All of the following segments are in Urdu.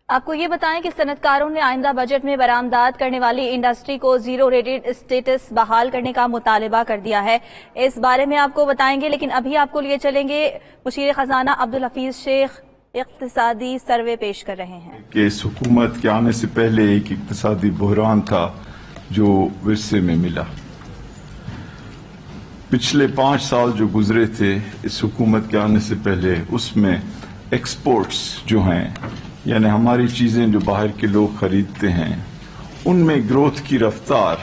آپ کو یہ بتائیں کہ صنعتکاروں نے آئندہ بجٹ میں برآمدات کرنے والی انڈسٹری کو زیرو ریٹڈ اسٹیٹس بحال کرنے کا مطالبہ کر دیا ہے. اس بارے میں آپ کو بتائیں گے، لیکن ابھی آپ کو لیے چلیں گے مشیر خزانہ عبدالحفیظ شیخ اقتصادی سروے پیش کر رہے ہیں کہ اس حکومت کے آنے سے پہلے ایک اقتصادی بحران تھا جو ورثے میں ملا. پچھلے 5 سال جو گزرے تھے اس حکومت کے آنے سے پہلے، اس میں ایکسپورٹس جو ہیں، یعنی ہماری چیزیں جو باہر کے لوگ خریدتے ہیں، ان میں گروتھ کی رفتار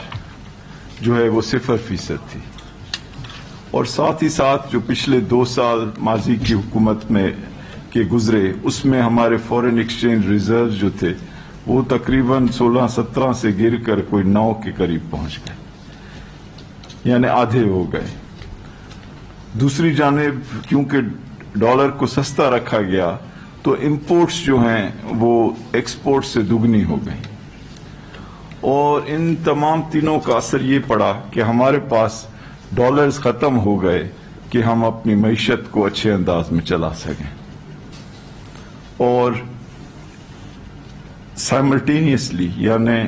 جو ہے وہ 0% تھی. اور ساتھ ہی ساتھ جو پچھلے 2 سال ماضی کی حکومت میں کے گزرے، اس میں ہمارے فورن ایکسچینج ریزروز جو تھے وہ تقریباً 16-17 سے گر کر کوئی 9 کے قریب پہنچ گئے، یعنی آدھے ہو گئے. دوسری جانب کیونکہ ڈالر کو سستا رکھا گیا تو امپورٹس جو ہیں وہ ایکسپورٹ سے دگنی ہو گئی، اور ان تمام تینوں کا اثر یہ پڑا کہ ہمارے پاس ڈالرز ختم ہو گئے کہ ہم اپنی معیشت کو اچھے انداز میں چلا سکیں. اور سائملٹینیسلی یعنی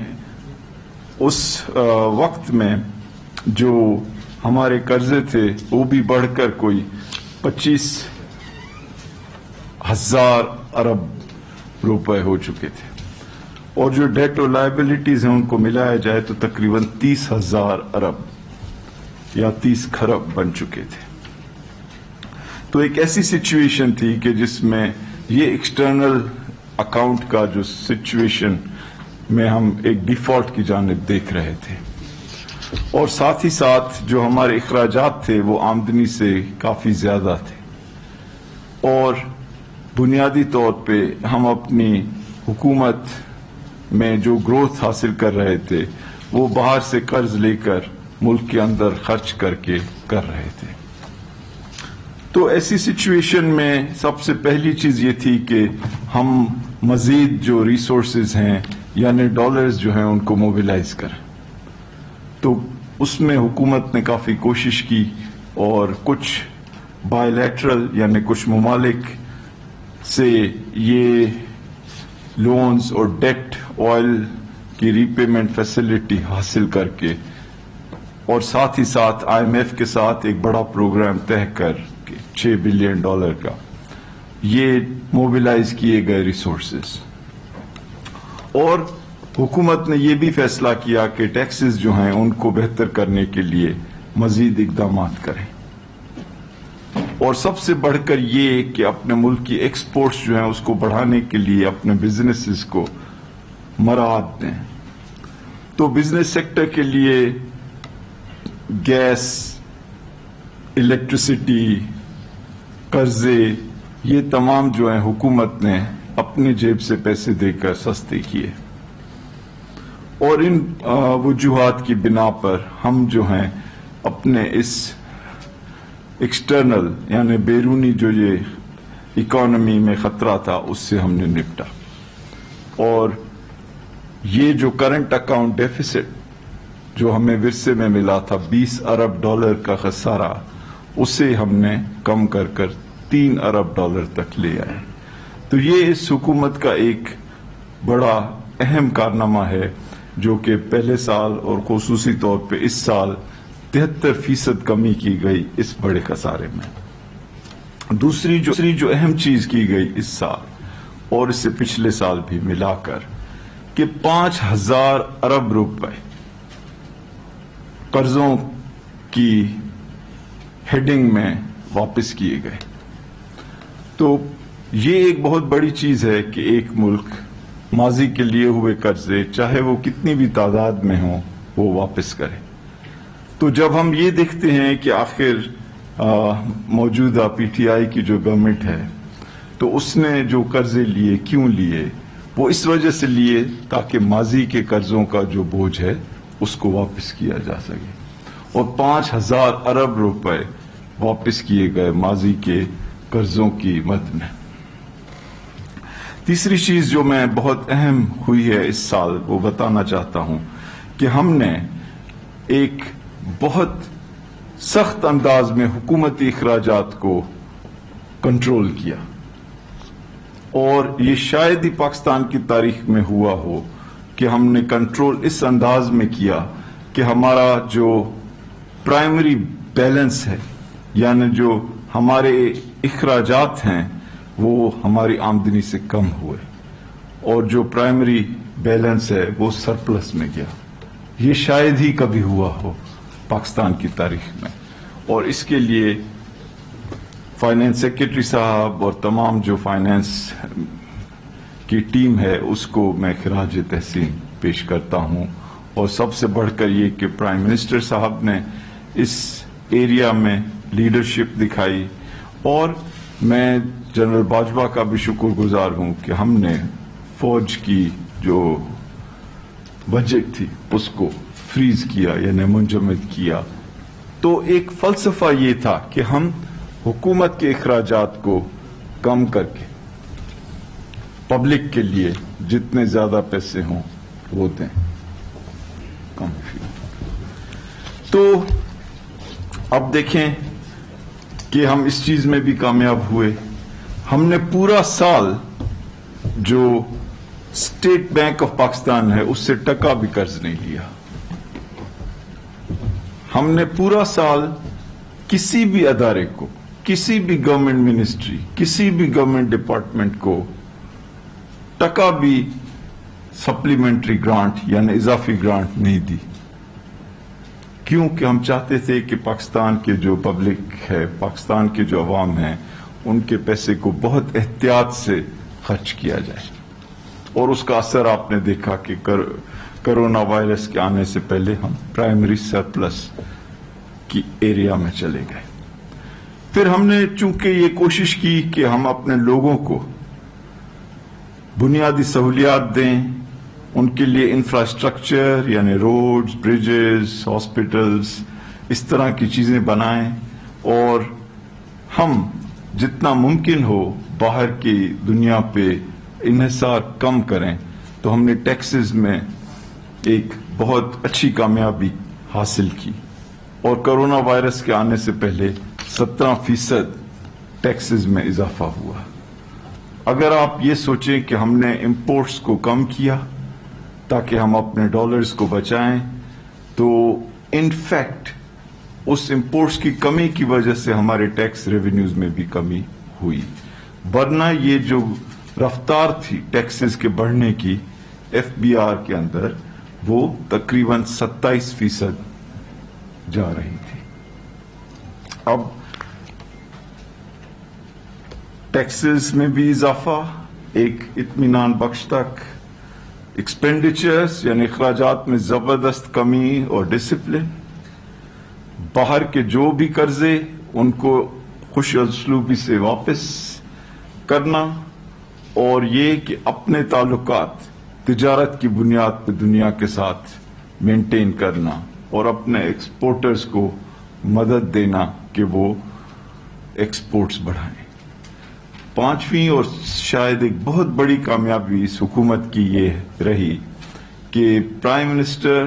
اس وقت میں جو ہمارے قرضے تھے وہ بھی بڑھ کر کوئی 25,000 ارب روپے ہو چکے تھے، اور جو ڈیٹ اور لائبلٹیز ہیں ان کو ملایا جائے تو تقریباً 30,000 ارب یا 30 کھرب بن چکے تھے. تو ایک ایسی سچویشن تھی کہ جس میں یہ ایکسٹرنل اکاؤنٹ کا جو سچویشن میں ہم ایک ڈیفالٹ کی جانب دیکھ رہے تھے، اور ساتھ ہی ساتھ جو ہمارے اخراجات تھے وہ آمدنی سے کافی زیادہ تھے، اور بنیادی طور پہ ہم اپنی حکومت میں جو گروتھ حاصل کر رہے تھے وہ باہر سے قرض لے کر ملک کے اندر خرچ کر کے کر رہے تھے. تو ایسی سچویشن میں سب سے پہلی چیز یہ تھی کہ ہم مزید جو ریسورسز ہیں یعنی ڈالرز جو ہیں ان کو موبلائز کریں. تو اس میں حکومت نے کافی کوشش کی، اور کچھ بائیلیٹرل یعنی کچھ ممالک سے یہ لونز اور ڈیٹ آئل کی ری پیمنٹ فیسلٹی حاصل کر کے، اور ساتھ ہی ساتھ IMF کے ساتھ ایک بڑا پروگرام طے کر کے $6 بلین کا یہ موبلائز کیے گئے ریسورسز. اور حکومت نے یہ بھی فیصلہ کیا کہ ٹیکسز جو ہیں ان کو بہتر کرنے کے لیے مزید اقدامات کریں، اور سب سے بڑھ کر یہ کہ اپنے ملک کی ایکسپورٹس جو ہیں اس کو بڑھانے کے لیے اپنے بزنسز کو مراعات دیں. تو بزنس سیکٹر کے لیے گیس، الیکٹریسٹی، قرضے، یہ تمام جو ہیں حکومت نے اپنی جیب سے پیسے دے کر سستے کیے. اور ان وجوہات کی بنا پر ہم جو ہیں اپنے اس ایکسٹرنل یعنی بیرونی جو یہ اکانومی میں خطرہ تھا اس سے ہم نے نپٹا، اور یہ جو کرنٹ اکاؤنٹ ڈیفیسٹ جو ہمیں ورثے میں ملا تھا $20 ارب کا خسارہ، اسے ہم نے کم کر کر $3 ارب تک لے آئے. تو یہ اس حکومت کا ایک بڑا اہم کارنامہ ہے جو کہ پہلے سال اور خصوصی طور پہ اس سال 73% کمی کی گئی اس بڑے خسارے میں. دوسری جو اہم چیز کی گئی اس سال اور اس سے پچھلے سال بھی ملا کر کہ 5,000 ارب روپے قرضوں کی ہیڈنگ میں واپس کیے گئے. تو یہ ایک بہت بڑی چیز ہے کہ ایک ملک ماضی کے لیے ہوئے قرضے چاہے وہ کتنی بھی تعداد میں ہوں وہ واپس کرے. تو جب ہم یہ دیکھتے ہیں کہ آخر موجودہ PTI کی جو گورنمنٹ ہے تو اس نے جو قرضے لیے کیوں لیے، وہ اس وجہ سے لیے تاکہ ماضی کے قرضوں کا جو بوجھ ہے اس کو واپس کیا جا سکے، اور 5,000 ارب روپے واپس کیے گئے ماضی کے قرضوں کی مد میں. تیسری چیز جو میں بہت اہم ہوئی ہے اس سال وہ بتانا چاہتا ہوں کہ ہم نے ایک بہت سخت انداز میں حکومتی اخراجات کو کنٹرول کیا. اور یہ شاید ہی پاکستان کی تاریخ میں ہوا ہو کہ ہم نے کنٹرول اس انداز میں کیا کہ ہمارا جو پرائمری بیلنس ہے، یعنی جو ہمارے اخراجات ہیں وہ ہماری آمدنی سے کم ہوئے اور جو پرائمری بیلنس ہے وہ سرپلس میں گیا. یہ شاید ہی کبھی ہوا ہو پاکستان کی تاریخ میں، اور اس کے لیے فائنانس سیکرٹری صاحب اور تمام جو فائنانس کی ٹیم ہے اس کو میں خراج تحسین پیش کرتا ہوں. اور سب سے بڑھ کر یہ کہ پرائم منسٹر صاحب نے اس ایریا میں لیڈرشپ دکھائی، اور میں جنرل باجوہ کا بھی شکر گزار ہوں کہ ہم نے فوج کی جو بجٹ تھی اس کو فریز کیا، یعنی منجمد کیا. تو ایک فلسفہ یہ تھا کہ ہم حکومت کے اخراجات کو کم کر کے پبلک کے لیے جتنے زیادہ پیسے ہوں وہ دیں. تو اب دیکھیں کہ ہم اس چیز میں بھی کامیاب ہوئے. ہم نے پورا سال جو اسٹیٹ بینک آف پاکستان ہے اس سے ٹکا بھی قرض نہیں لیا. ہم نے پورا سال کسی بھی ادارے کو، کسی بھی گورنمنٹ منسٹری، کسی بھی گورنمنٹ ڈپارٹمنٹ کو ٹکا بھی سپلیمنٹری گرانٹ یعنی اضافی گرانٹ نہیں دی. کیونکہ ہم چاہتے تھے کہ پاکستان کے جو پبلک ہے، پاکستان کے جو عوام ہیں، ان کے پیسے کو بہت احتیاط سے خرچ کیا جائے. اور اس کا اثر آپ نے دیکھا کہ کرونا وائرس کے آنے سے پہلے ہم پرائمری سرپلس کی ایریا میں چلے گئے. پھر ہم نے چونکہ یہ کوشش کی کہ ہم اپنے لوگوں کو بنیادی سہولیات دیں، ان کے لیے انفراسٹرکچر یعنی روڈز، بریجز، ہاسپٹلز، اس طرح کی چیزیں بنائیں، اور ہم جتنا ممکن ہو باہر کی دنیا پہ انحصار کم کریں. تو ہم نے ٹیکسز میں ایک بہت اچھی کامیابی حاصل کی، اور کرونا وائرس کے آنے سے پہلے 17% ٹیکسز میں اضافہ ہوا. اگر آپ یہ سوچیں کہ ہم نے امپورٹس کو کم کیا تاکہ ہم اپنے ڈالرز کو بچائیں، تو ان فیکٹ اس امپورٹس کی کمی کی وجہ سے ہمارے ٹیکس ریونیوز میں بھی کمی ہوئی. ورنہ یہ جو رفتار تھی ٹیکسز کے بڑھنے کی ایف بی آر کے اندر، وہ تقریباً 27% جا رہی تھی. اب ٹیکسز میں بھی اضافہ ایک اطمینان بخش تک، ایکسپینڈیچرز یعنی اخراجات میں زبردست کمی اور ڈسپلن، باہر کے جو بھی قرضے ان کو خوش اسلوبی سے واپس کرنا، اور یہ کہ اپنے تعلقات تجارت کی بنیاد پہ دنیا کے ساتھ مینٹین کرنا، اور اپنے ایکسپورٹرز کو مدد دینا کہ وہ ایکسپورٹس بڑھائیں. پانچویں اور شاید ایک بہت بڑی کامیابی اس حکومت کی یہ رہی کہ پرائم منسٹر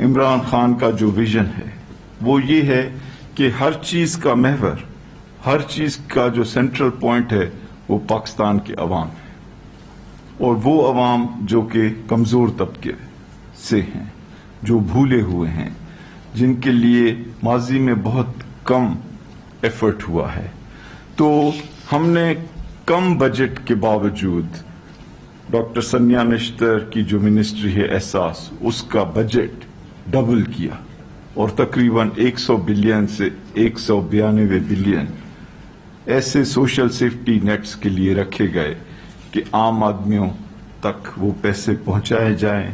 عمران خان کا جو ویژن ہے وہ یہ ہے کہ ہر چیز کا محور، ہر چیز کا جو سینٹرل پوائنٹ ہے وہ پاکستان کے عوام ہے، اور وہ عوام جو کہ کمزور طبقے سے ہیں، جو بھولے ہوئے ہیں، جن کے لیے ماضی میں بہت کم ایفرٹ ہوا ہے. تو ہم نے کم بجٹ کے باوجود ڈاکٹر سنیا نشتر کی جو منسٹری ہے احساس، اس کا بجٹ ڈبل کیا، اور تقریباً 100 بلین سے 192 بلین ایسے سوشل سیفٹی نیٹس کے لیے رکھے گئے کہ عام آدمیوں تک وہ پیسے پہنچائے جائیں،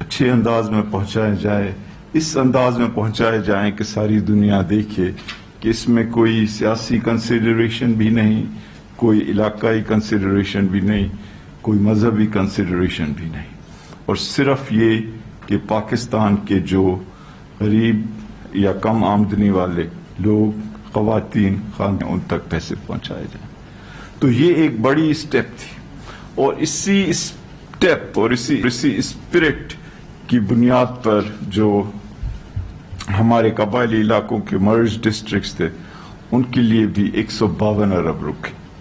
اچھے انداز میں پہنچائے جائے، اس انداز میں پہنچائے جائیں کہ ساری دنیا دیکھے کہ اس میں کوئی سیاسی کنسیڈریشن بھی نہیں، کوئی علاقائی کنسیڈریشن بھی نہیں، کوئی مذہبی کنسیڈریشن بھی نہیں، اور صرف یہ کہ پاکستان کے جو غریب یا کم آمدنی والے لوگ، خواتین، خاندان، ان تک پیسے پہنچائے جائیں. تو یہ ایک بڑی اسٹیپ تھی، اور اسی اسٹیپ اور اسی اسپرٹ کی بنیاد پر جو ہمارے قبائلی علاقوں کے مرج ڈسٹرکٹس تھے ان کے لیے بھی 152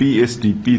PSDP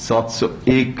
701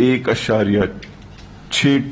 1.6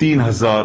3000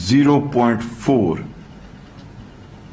0.4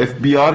FBR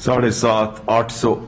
750-800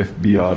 FBR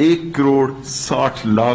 1,60,00,000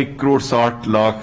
1,60,00,000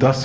10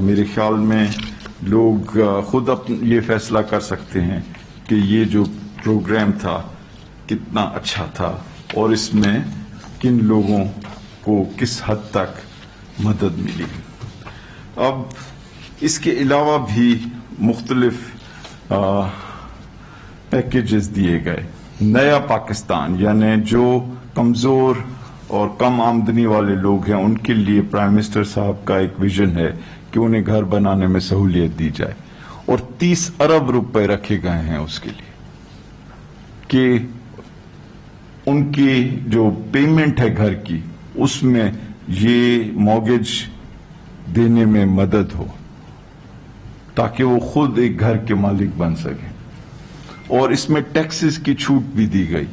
میرے خیال میں لوگ خود یہ فیصلہ کر سکتے ہیں کہ یہ جو پروگرام تھا کتنا اچھا تھا اور اس میں کن لوگوں کو کس حد تک مدد ملی. اب اس کے علاوہ بھی مختلف پیکیجز دیے گئے. نیا پاکستان یعنی جو کمزور اور کم آمدنی والے لوگ ہیں ان کے لیے پرائم منسٹر صاحب کا ایک ویژن ہے کہ انہیں گھر بنانے میں سہولیت دی جائے اور 30 ارب روپے رکھے گئے ہیں اس کے لیے کہ ان کی جو پیمنٹ ہے گھر کی اس میں یہ مورگیج دینے میں مدد ہو تاکہ وہ خود ایک گھر کے مالک بن سکیں. اور اس میں ٹیکسز کی چھوٹ بھی دی گئی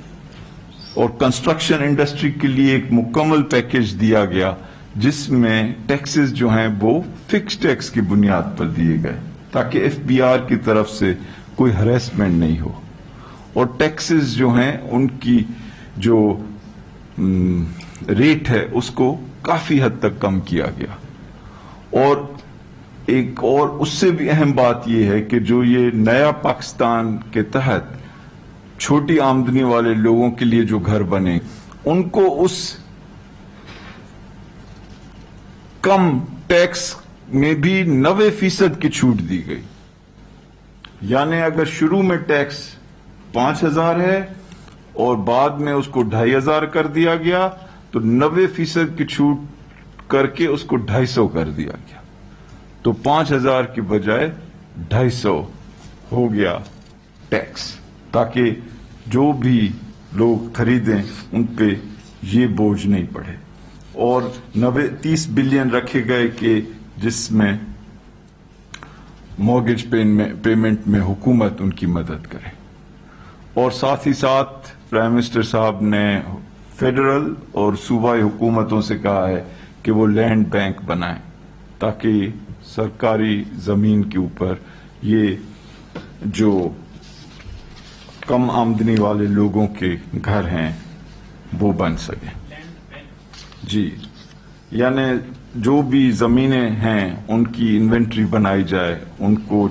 اور کنسٹرکشن انڈسٹری کے لیے ایک مکمل پیکیج دیا گیا جس میں ٹیکسز جو ہیں وہ فکس ٹیکس کی بنیاد پر دیے گئے تاکہ ایف بی آر کی طرف سے کوئی ہریسمنٹ نہیں ہو. اور ٹیکسز جو ہیں ان کی جو ریٹ ہے اس کو کافی حد تک کم کیا گیا. اور ایک اور اس سے بھی اہم بات یہ ہے کہ جو یہ نیا پاکستان کے تحت چھوٹی آمدنی والے لوگوں کے لیے جو گھر بنے ان کو اس کم ٹیکس میں بھی 90% کی چھوٹ دی گئی. یعنی اگر شروع میں ٹیکس 5,000 ہے اور بعد میں اس کو 2,500 کر دیا گیا تو 90% کی چھوٹ کر کے اس کو 250 کر دیا گیا. تو 5,000 کی بجائے 250 ہو گیا ٹیکس تاکہ جو بھی لوگ خریدیں ان پہ یہ بوجھ نہیں پڑے. اور 30 بلین رکھے گئے کہ جس میں مورگیج پیمنٹ میں حکومت ان کی مدد کرے. اور ساتھ ہی ساتھ پرائم منسٹر صاحب نے فیڈرل اور صوبائی حکومتوں سے کہا ہے کہ وہ لینڈ بینک بنائیں تاکہ سرکاری زمین کے اوپر یہ جو کم آمدنی والے لوگوں کے گھر ہیں وہ بن سکیں. جی یعنی جو بھی زمینیں ہیں ان کی انوینٹری بنائی جائے, ان کو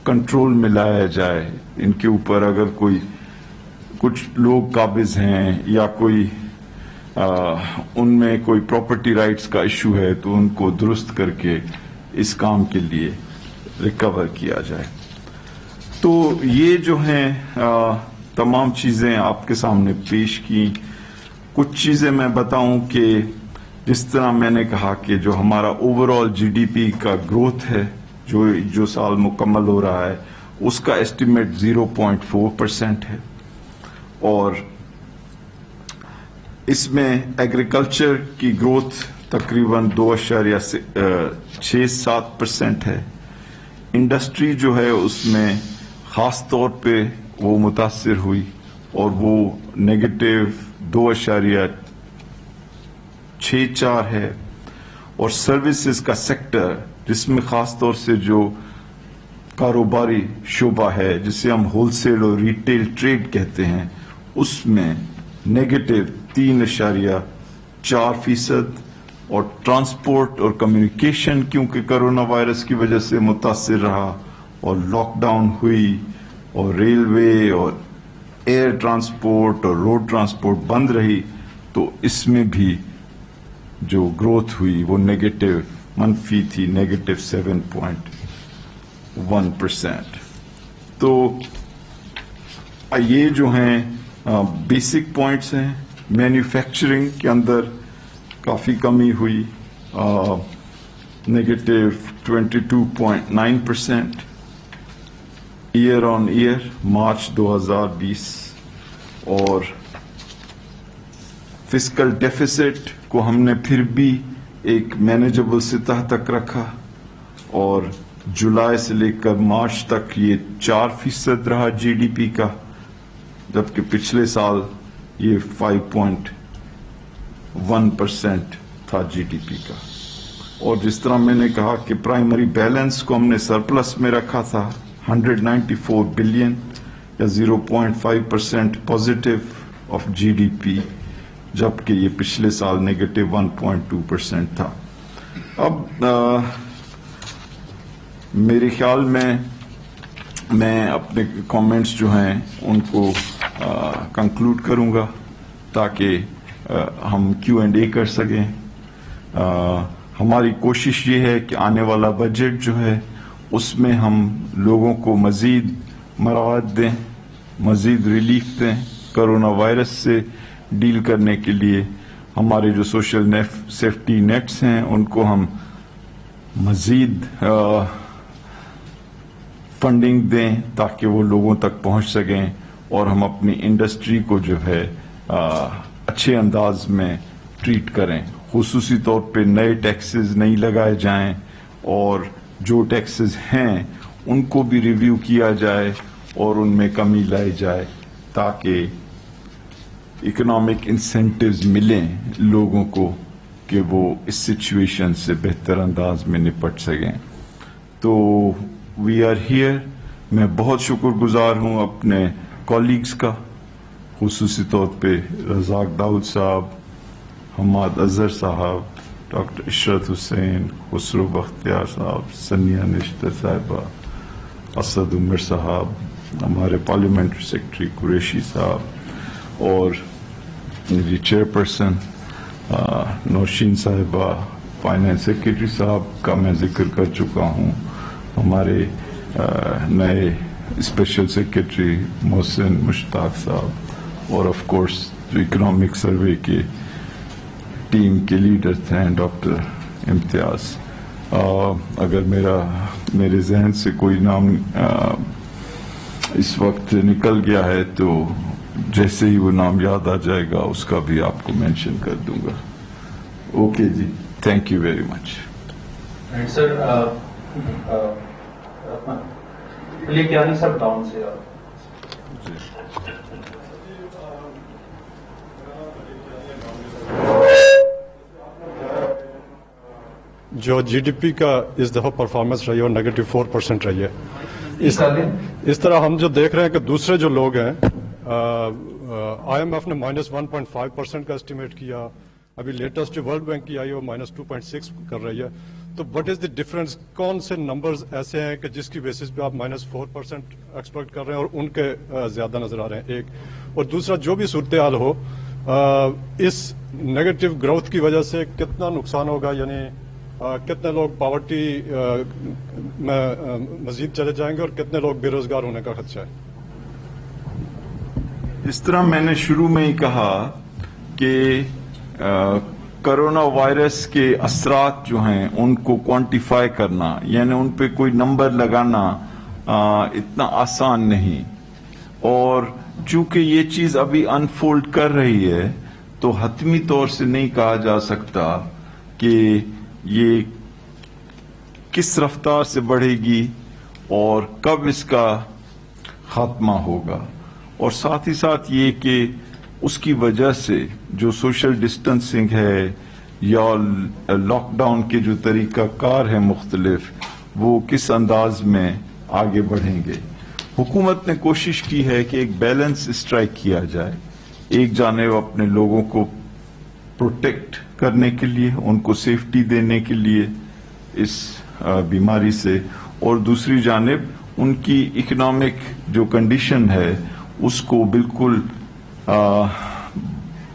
کنٹرول میں لایا جائے, ان کے اوپر اگر کوئی کچھ لوگ قابض ہیں یا کوئی ان میں کوئی پراپرٹی رائٹس کا ایشو ہے تو ان کو درست کر کے اس کام کے لیے ریکور کیا جائے. تو یہ جو ہیں تمام چیزیں آپ کے سامنے پیش کی. کچھ چیزیں میں بتاؤں کہ جس طرح میں نے کہا کہ جو ہمارا اوور آل جی ڈی پی کا گروتھ ہے جو سال مکمل ہو رہا ہے اس کا ایسٹیمیٹ 0.4% ہے. اور اس میں ایگریکلچر کی گروتھ تقریباً 2.67% ہے. انڈسٹری جو ہے اس میں خاص طور پہ وہ متاثر ہوئی اور وہ نیگیٹو 2.64 ہے. اور سروسز کا سیکٹر جس میں خاص طور سے جو کاروباری شعبہ ہے جسے ہم ہول سیل اور ریٹیل ٹریڈ کہتے ہیں اس میں نیگیٹو 3.4%. اور ٹرانسپورٹ اور کمیونیکیشن کیونکہ کرونا وائرس کی وجہ سے متاثر رہا اور لاک ڈاؤن ہوئی اور ریلوے اور ایئر ٹرانسپورٹ اور روڈ ٹرانسپورٹ بند رہی تو اس میں بھی جو گروتھ ہوئی وہ نیگیٹو منفی تھی, نیگیٹو 7.1%. تو یہ جو ہیں بیسک پوائنٹس ہیں. مینوفیکچرنگ کے اندر کافی کمی ہوئی, نیگیٹو 22.9% ایئر آن ایئر مارچ 2020. اور فسکل ڈیفیسٹ کو ہم نے پھر بھی ایک مینیجبل سطح تک رکھا اور جولائی سے لے کر مارچ تک یہ 4% رہا جی ڈی پی کا, جبکہ پچھلے سال یہ 5.1% تھا جی ڈی پی کا. اور جس طرح میں نے کہا کہ پرائمری بیلنس کو ہم نے سرپلس میں رکھا تھا 194 بلین یا 0.5% positive of G D P, جبکہ یہ پچھلے سال نیگیٹو 1.2% تھا. اب میرے خیال میں اپنے کامنٹس جو ہیں ان کو کنکلوڈ کروں گا تاکہ ہم Q&A کر سکیں. ہماری کوشش یہ ہے کہ آنے والا بجٹ جو ہے اس میں ہم لوگوں کو مزید مراعات دیں, مزید ریلیف دیں. کرونا وائرس سے ڈیل کرنے کے لیے ہمارے جو سوشل سیفٹی نیٹس ہیں ان کو ہم مزید فنڈنگ دیں تاکہ وہ لوگوں تک پہنچ سکیں اور ہم اپنی انڈسٹری کو جو ہے اچھے انداز میں ٹریٹ کریں. خصوصی طور پہ نئے ٹیکسز نہیں لگائے جائیں اور جو ٹیکسز ہیں ان کو بھی ریویو کیا جائے اور ان میں کمی لائی جائے تاکہ اکنامک انسینٹیوز ملیں لوگوں کو کہ وہ اس سچویشن سے بہتر انداز میں نپٹ سکیں. تو وی آر ہیئر. میں بہت شکر گزار ہوں اپنے کولیگز کا, خصوصی طور پہ رزاق داؤد صاحب, حماد اظہر صاحب, ڈاکٹر عشرت حسین, خسرو بختیار صاحب, سنیا نشتر صاحبہ, اسد عمر صاحب, ہمارے پارلیمنٹری سیکرٹری قریشی صاحب اور میری چیئرپرسن نوشین صاحبہ. فائنانس سیکرٹری صاحب کا میں ذکر کر چکا ہوں. ہمارے نئے اسپیشل سیکرٹری محسن مشتاق صاحب اور آف کورس جو اکنامک سروے کے ٹیم کے لیڈر تھے ڈاکٹر امتیاز. اگر میرے ذہن سے کوئی نام اس وقت نکل گیا ہے تو جیسے ہی وہ نام یاد آ جائے گا اس کا بھی آپ کو مینشن کر دوں گا. اوکے جی, thank you very much. Sir کیا نہیں سر ڈاؤن سے جو جی ڈی پی کا اس دفعہ پرفارمنس رہی ہے وہ -4% رہی ہے. اس طرح ہم جو دیکھ رہے ہیں کہ دوسرے جو لوگ ہیں, آئی ایم ایف نے -1.5% کا اسٹیمیٹ کیا, ابھی لیٹسٹ جو ورلڈ بینک کی آئی ہے وہ -2.6 کر رہی ہے. تو وٹ از دی ڈفرنس؟ کون سے نمبرز ایسے ہیں کہ جس کی بیسس پہ آپ -4% ایکسپیکٹ کر رہے ہیں اور ان کے زیادہ نظر آ رہے ہیں؟ ایک. اور دوسرا, جو بھی صورتحال ہو, اس نیگیٹو گروتھ کی وجہ سے کتنا نقصان ہوگا, یعنی کتنے لوگ پاورٹی میں مزید چلے جائیں گے اور کتنے لوگ بے روزگار ہونے کا خدشہ ہے؟ اس طرح میں نے شروع میں ہی کہا کہ کرونا وائرس کے اثرات جو ہیں ان کو کوانٹیفائی کرنا, یعنی ان پہ کوئی نمبر لگانا اتنا آسان نہیں. اور چونکہ یہ چیز ابھی انفولڈ کر رہی ہے تو حتمی طور سے نہیں کہا جا سکتا کہ یہ کس رفتار سے بڑھے گی اور کب اس کا خاتمہ ہوگا. اور ساتھ ہی ساتھ یہ کہ اس کی وجہ سے جو سوشل ڈسٹنسنگ ہے یا لاک ڈاؤن کے جو طریقہ کار ہے مختلف, وہ کس انداز میں آگے بڑھیں گے. حکومت نے کوشش کی ہے کہ ایک بیلنس اسٹرائک کیا جائے. ایک جانب اپنے لوگوں کو پروٹیکٹ کرنے کے لیے, ان کو سیفٹی دینے کے لیے اس بیماری سے, اور دوسری جانب ان کی اکنامک جو کنڈیشن ہے اس کو بالکل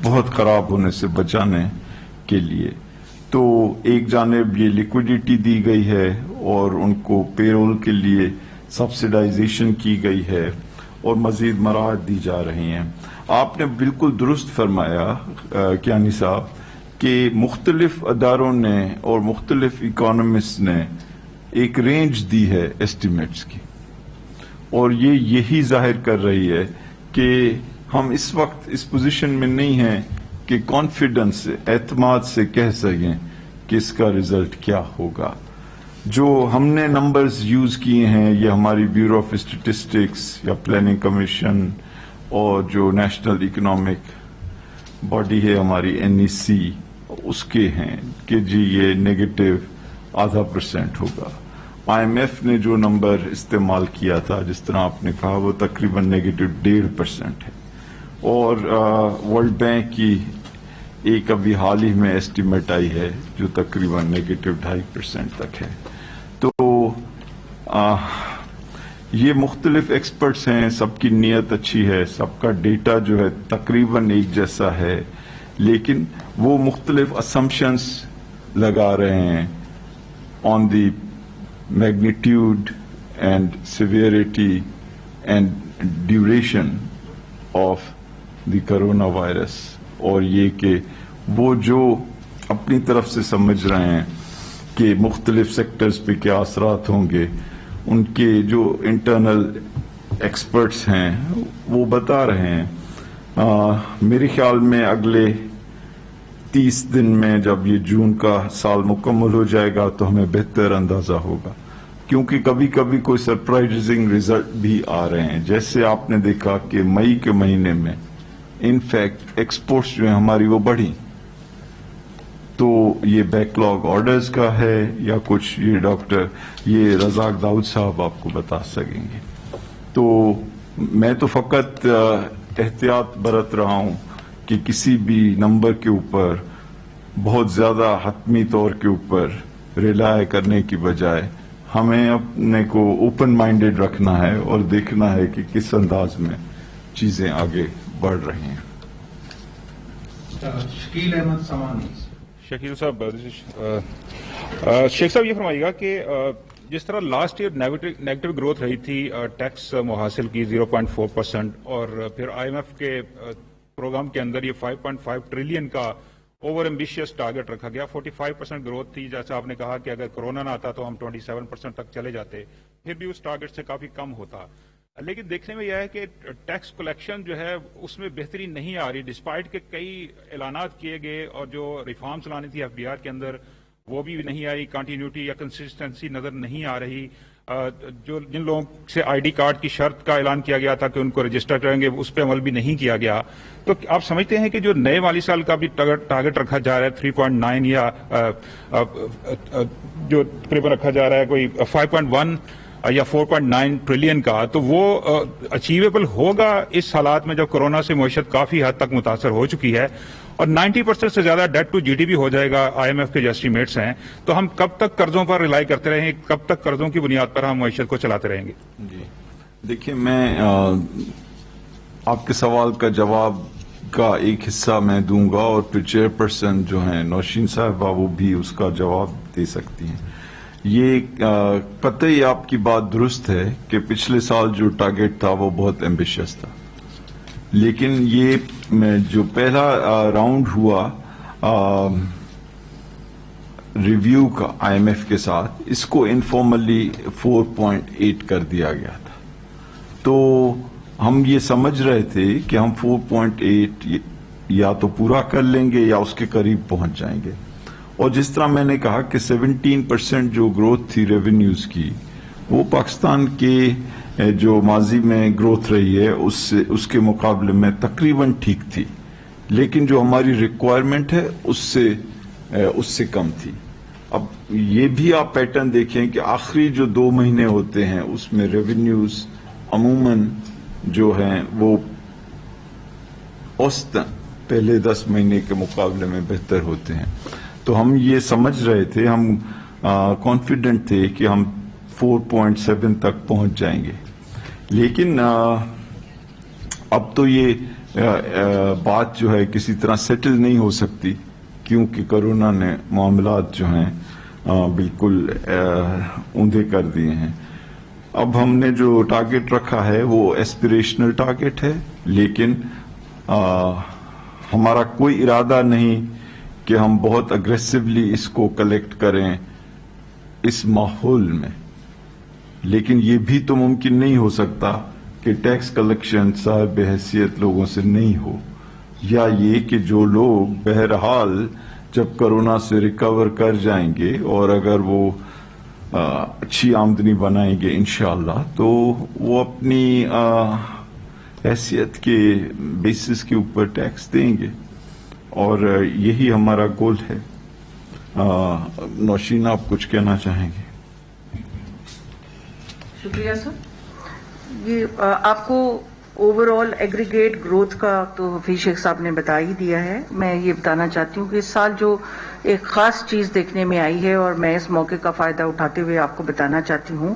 بہت خراب ہونے سے بچانے کے لیے. تو ایک جانب یہ لیکوڈیٹی دی گئی ہے اور ان کو پے رول کے لیے سبسڈائزیشن کی گئی ہے اور مزید مراحت دی جا رہی ہیں. آپ نے بالکل درست فرمایا کیانی صاحب کہ مختلف اداروں نے اور مختلف اکانومسٹ نے ایک رینج دی ہے ایسٹیمیٹس کی, اور یہ یہی ظاہر کر رہی ہے کہ ہم اس وقت اس پوزیشن میں نہیں ہیں کہ کانفیڈنس سے, اعتماد سے کہہ سکیں کہ اس کا رزلٹ کیا ہوگا. جو ہم نے نمبرز یوز کیے ہیں یہ ہماری بیورو آف اسٹیٹسٹکس یا پلاننگ کمیشن اور جو نیشنل اکنامک باڈی ہے ہماری NEC اس کے ہیں کہ جی یہ -0.5% ہوگا. IMF نے جو نمبر استعمال کیا تھا جس طرح آپ نے کہا وہ تقریباً -1.5% ہے, اور ورلڈ بینک کی ایک ابھی حال ہی میں ایسٹیمیٹ آئی ہے جو تقریباً -2.5% تک ہے. تو یہ مختلف ایکسپرٹس ہیں, سب کی نیت اچھی ہے, سب کا ڈیٹا جو ہے تقریباً ایک جیسا ہے, لیکن وہ مختلف اسمپشنس لگا رہے ہیں on the magnitude and severity and duration of the corona virus, اور یہ کہ وہ جو اپنی طرف سے سمجھ رہے ہیں کہ مختلف سیکٹرز پہ کیا اثرات ہوں گے, ان کے جو انٹرنل ایکسپرٹس ہیں وہ بتا رہے ہیں. میرے خیال میں اگلے 30 دن میں جب یہ جون کا سال مکمل ہو جائے گا تو ہمیں بہتر اندازہ ہوگا, کیونکہ کبھی کبھی کوئی سرپرائزنگ ریزلٹ بھی آ رہے ہیں. جیسے آپ نے دیکھا کہ مئی کے مہینے میں انفیکٹ ایکسپورٹس جو ہیں ہماری وہ بڑھی. تو یہ بیک لاگ آرڈرز کا ہے یا کچھ, یہ ڈاکٹر یہ رزاق داؤد صاحب آپ کو بتا سکیں گے. تو میں تو فقط احتیاط برت رہا ہوں کہ کسی بھی نمبر کے اوپر بہت زیادہ حتمی طور کے اوپر ریلائے کرنے کی بجائے ہمیں اپنے کو اوپن مائنڈیڈ رکھنا ہے اور دیکھنا ہے کہ کس انداز میں چیزیں آگے بڑھ رہی ہیں. شکیل احمد سمانی. شکیل صاحب, شیخ صاحب یہ فرمائیے گا کہ جس طرح لاسٹ ایئر نیگیٹو گروتھ رہی تھی, ٹیکس محاصل کی 0.4%, اور پھر آئی ایم ایف کے پروگرام کے اندر یہ 5.5 ٹریلین کا اوور ایمبیشیس ٹارگٹ رکھا گیا, 45% گروتھ تھی. جیسا آپ نے کہا کہ اگر کورونا نہ آتا تو ہم 27% تک چلے جاتے, پھر بھی اس ٹارگٹ سے کافی کم ہوتا. لیکن دیکھنے میں یہ ہے کہ ٹیکس کلیکشن جو ہے اس میں بہتری نہیں آ رہی, ڈسپائٹ کہ کئی اعلانات کیے گئے اور جو ریفارمز لانی تھی ایف ڈی آر کے اندر وہ بھی نہیں آئی, کنٹینیوٹی یا کنسسٹنسی نظر نہیں آ رہی. جن لوگوں سے آئی ڈی کارڈ کی شرط کا اعلان کیا گیا تھا کہ ان کو رجسٹر کریں گے, اس پہ عمل بھی نہیں کیا گیا. تو آپ سمجھتے ہیں کہ جو نئے مالی سال کا بھی ٹارگٹ رکھا جا رہا ہے 3.9 یا جو تقریباً رکھا جا رہا ہے کوئی 5.1 یا 4.9 ٹریلین کا, تو وہ اچیویبل ہوگا اس حالات میں جب کورونا سے معیشت کافی حد تک متاثر ہو چکی ہے اور 90% سے زیادہ debt to G D P ہو جائے گا, آئی ایم ایف کے جو ایسٹیمیٹس ہیں. تو ہم کب تک قرضوں پر ریلائی کرتے رہیں گے, کب تک قرضوں کی بنیاد پر ہم معیشت کو چلاتے رہیں گے؟ جی دیکھیے, میں آپ کے سوال کا جواب کا ایک حصہ میں دوں گا اور پھر چیئرپرسن جو ہیں نوشین صاحبہ وہ بھی اس کا جواب دے سکتی ہیں. یہ قطعی آپ کی بات درست ہے کہ پچھلے سال جو ٹارگٹ تھا وہ بہت ایمبیشیس تھا, لیکن یہ جو پہلا راؤنڈ ہوا ریویو کا آئی ایم ایف کے ساتھ, اس کو انفارملی 4.8 کر دیا گیا تھا. تو ہم یہ سمجھ رہے تھے کہ ہم 4.8 یا تو پورا کر لیں گے یا اس کے قریب پہنچ جائیں گے. اور جس طرح میں نے کہا کہ 17% جو گروتھ تھی ریونیوز کی, وہ پاکستان کے جو ماضی میں گروتھ رہی ہے اس کے مقابلے میں تقریباً ٹھیک تھی, لیکن جو ہماری ریکوائرمنٹ ہے اس سے کم تھی. اب یہ بھی آپ پیٹرن دیکھیں کہ آخری جو 2 مہینے ہوتے ہیں اس میں ریونیوز عموماً جو ہیں وہ اوسطاً پہلے 10 مہینے کے مقابلے میں بہتر ہوتے ہیں. تو ہم یہ سمجھ رہے تھے, ہم کانفیڈنٹ تھے کہ ہم 4.7 تک پہنچ جائیں گے. لیکن اب تو یہ بات جو ہے کسی طرح سیٹل نہیں ہو سکتی, کیونکہ کورونا نے معاملات جو ہیں بالکل اوندھے کر دیے ہیں. اب ہم نے جو ٹارگٹ رکھا ہے وہ ایسپریشنل ٹارگٹ ہے, لیکن ہمارا کوئی ارادہ نہیں کہ ہم بہت اگریسولی اس کو کلیکٹ کریں اس ماحول میں. لیکن یہ بھی تو ممکن نہیں ہو سکتا کہ ٹیکس کلیکشن صاحب حیثیت لوگوں سے نہیں ہو, یا یہ کہ جو لوگ بہرحال جب کورونا سے ریکور کر جائیں گے اور اگر وہ اچھی آمدنی بنائیں گے انشاءاللہ, تو وہ اپنی حیثیت کے بیسس کے اوپر ٹیکس دیں گے, اور یہی ہمارا گول ہے. نوشین, آپ کچھ کہنا چاہیں گے؟ شکریہ سر. یہ آپ کو اوور آل ایگریگیٹ گروتھ کا تو حفیظ شیخ صاحب نے بتا ہی دیا ہے. میں یہ بتانا چاہتی ہوں کہ اس سال جو ایک خاص چیز دیکھنے میں آئی ہے اور میں اس موقع کا فائدہ اٹھاتے ہوئے آپ کو بتانا چاہتی ہوں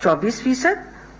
24%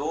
2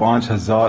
5,000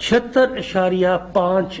76.5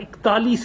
41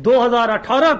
2018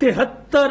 73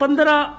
15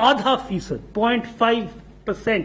0.5%, 0.5%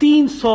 300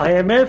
IMF,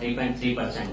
3.3%,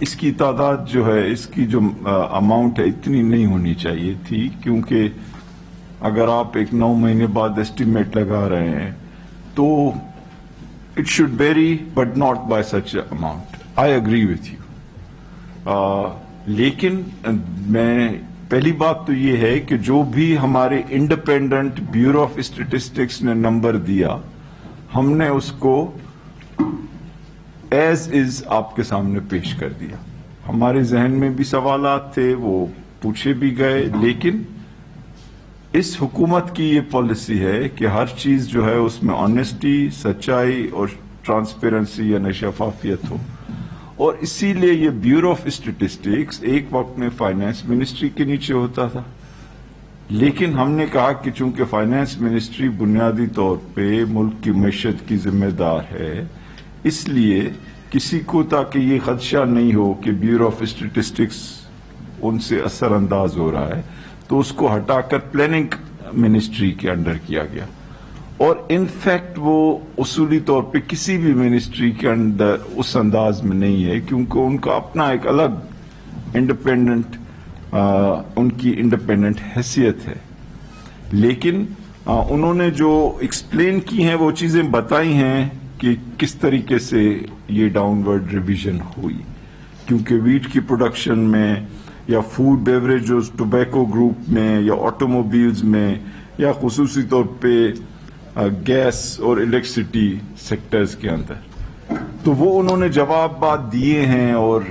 اس کی تعداد جو ہے، اس کی جو اماؤنٹ ہے اتنی نہیں ہونی چاہیے تھی، کیونکہ اگر آپ ایک 9 مہینے بعد ایسٹیمیٹ لگا رہے ہیں تو it should very but not by such amount. I agree with you. لیکن میں پہلی بات تو یہ ہے کہ جو بھی ہمارے انڈیپینڈنٹ بیورو آف اسٹیٹسٹکس نے نمبر دیا، ہم نے اس کو ایز از آپ کے سامنے پیش کر دیا. ہمارے ذہن میں بھی سوالات تھے، وہ پوچھے بھی گئے، لیکن اس حکومت کی یہ پالیسی ہے کہ ہر چیز جو ہے اس میں آنیسٹی، سچائی اور ٹرانسپیرنسی یعنی شفافیت ہو. اور اسی لیے یہ بیورو آف اسٹیٹسٹکس ایک وقت میں فائنانس منسٹری کے نیچے ہوتا تھا، لیکن ہم نے کہا کہ چونکہ فائنانس منسٹری بنیادی طور پہ ملک کی معیشت کی ذمہ دار ہے، اس لیے کسی کو تاکہ یہ خدشہ نہیں ہو کہ بیورو آف اسٹیٹسٹکس ان سے اثر انداز ہو رہا ہے، تو اس کو ہٹا کر پلاننگ منسٹری کے انڈر کیا گیا. اور انفیکٹ وہ اصولی طور پہ کسی بھی منسٹری کے اندر اس انداز میں نہیں ہے، کیونکہ ان کا اپنا ایک الگ انڈیپینڈنٹ ان کی انڈیپینڈنٹ حیثیت ہے. لیکن انہوں نے جو ایکسپلین کی ہیں وہ چیزیں بتائی ہیں کہ کس طریقے سے یہ ڈاؤن ورڈ ریویژن ہوئی، کیونکہ ویٹ کی پروڈکشن میں یا فوڈ بیوریجز ٹوبیکو گروپ میں یا آٹوموبائلز میں یا خصوصی طور پہ گیس اور الیکٹریسٹی سیکٹرز کے اندر، تو وہ انہوں نے جوابات دیے ہیں اور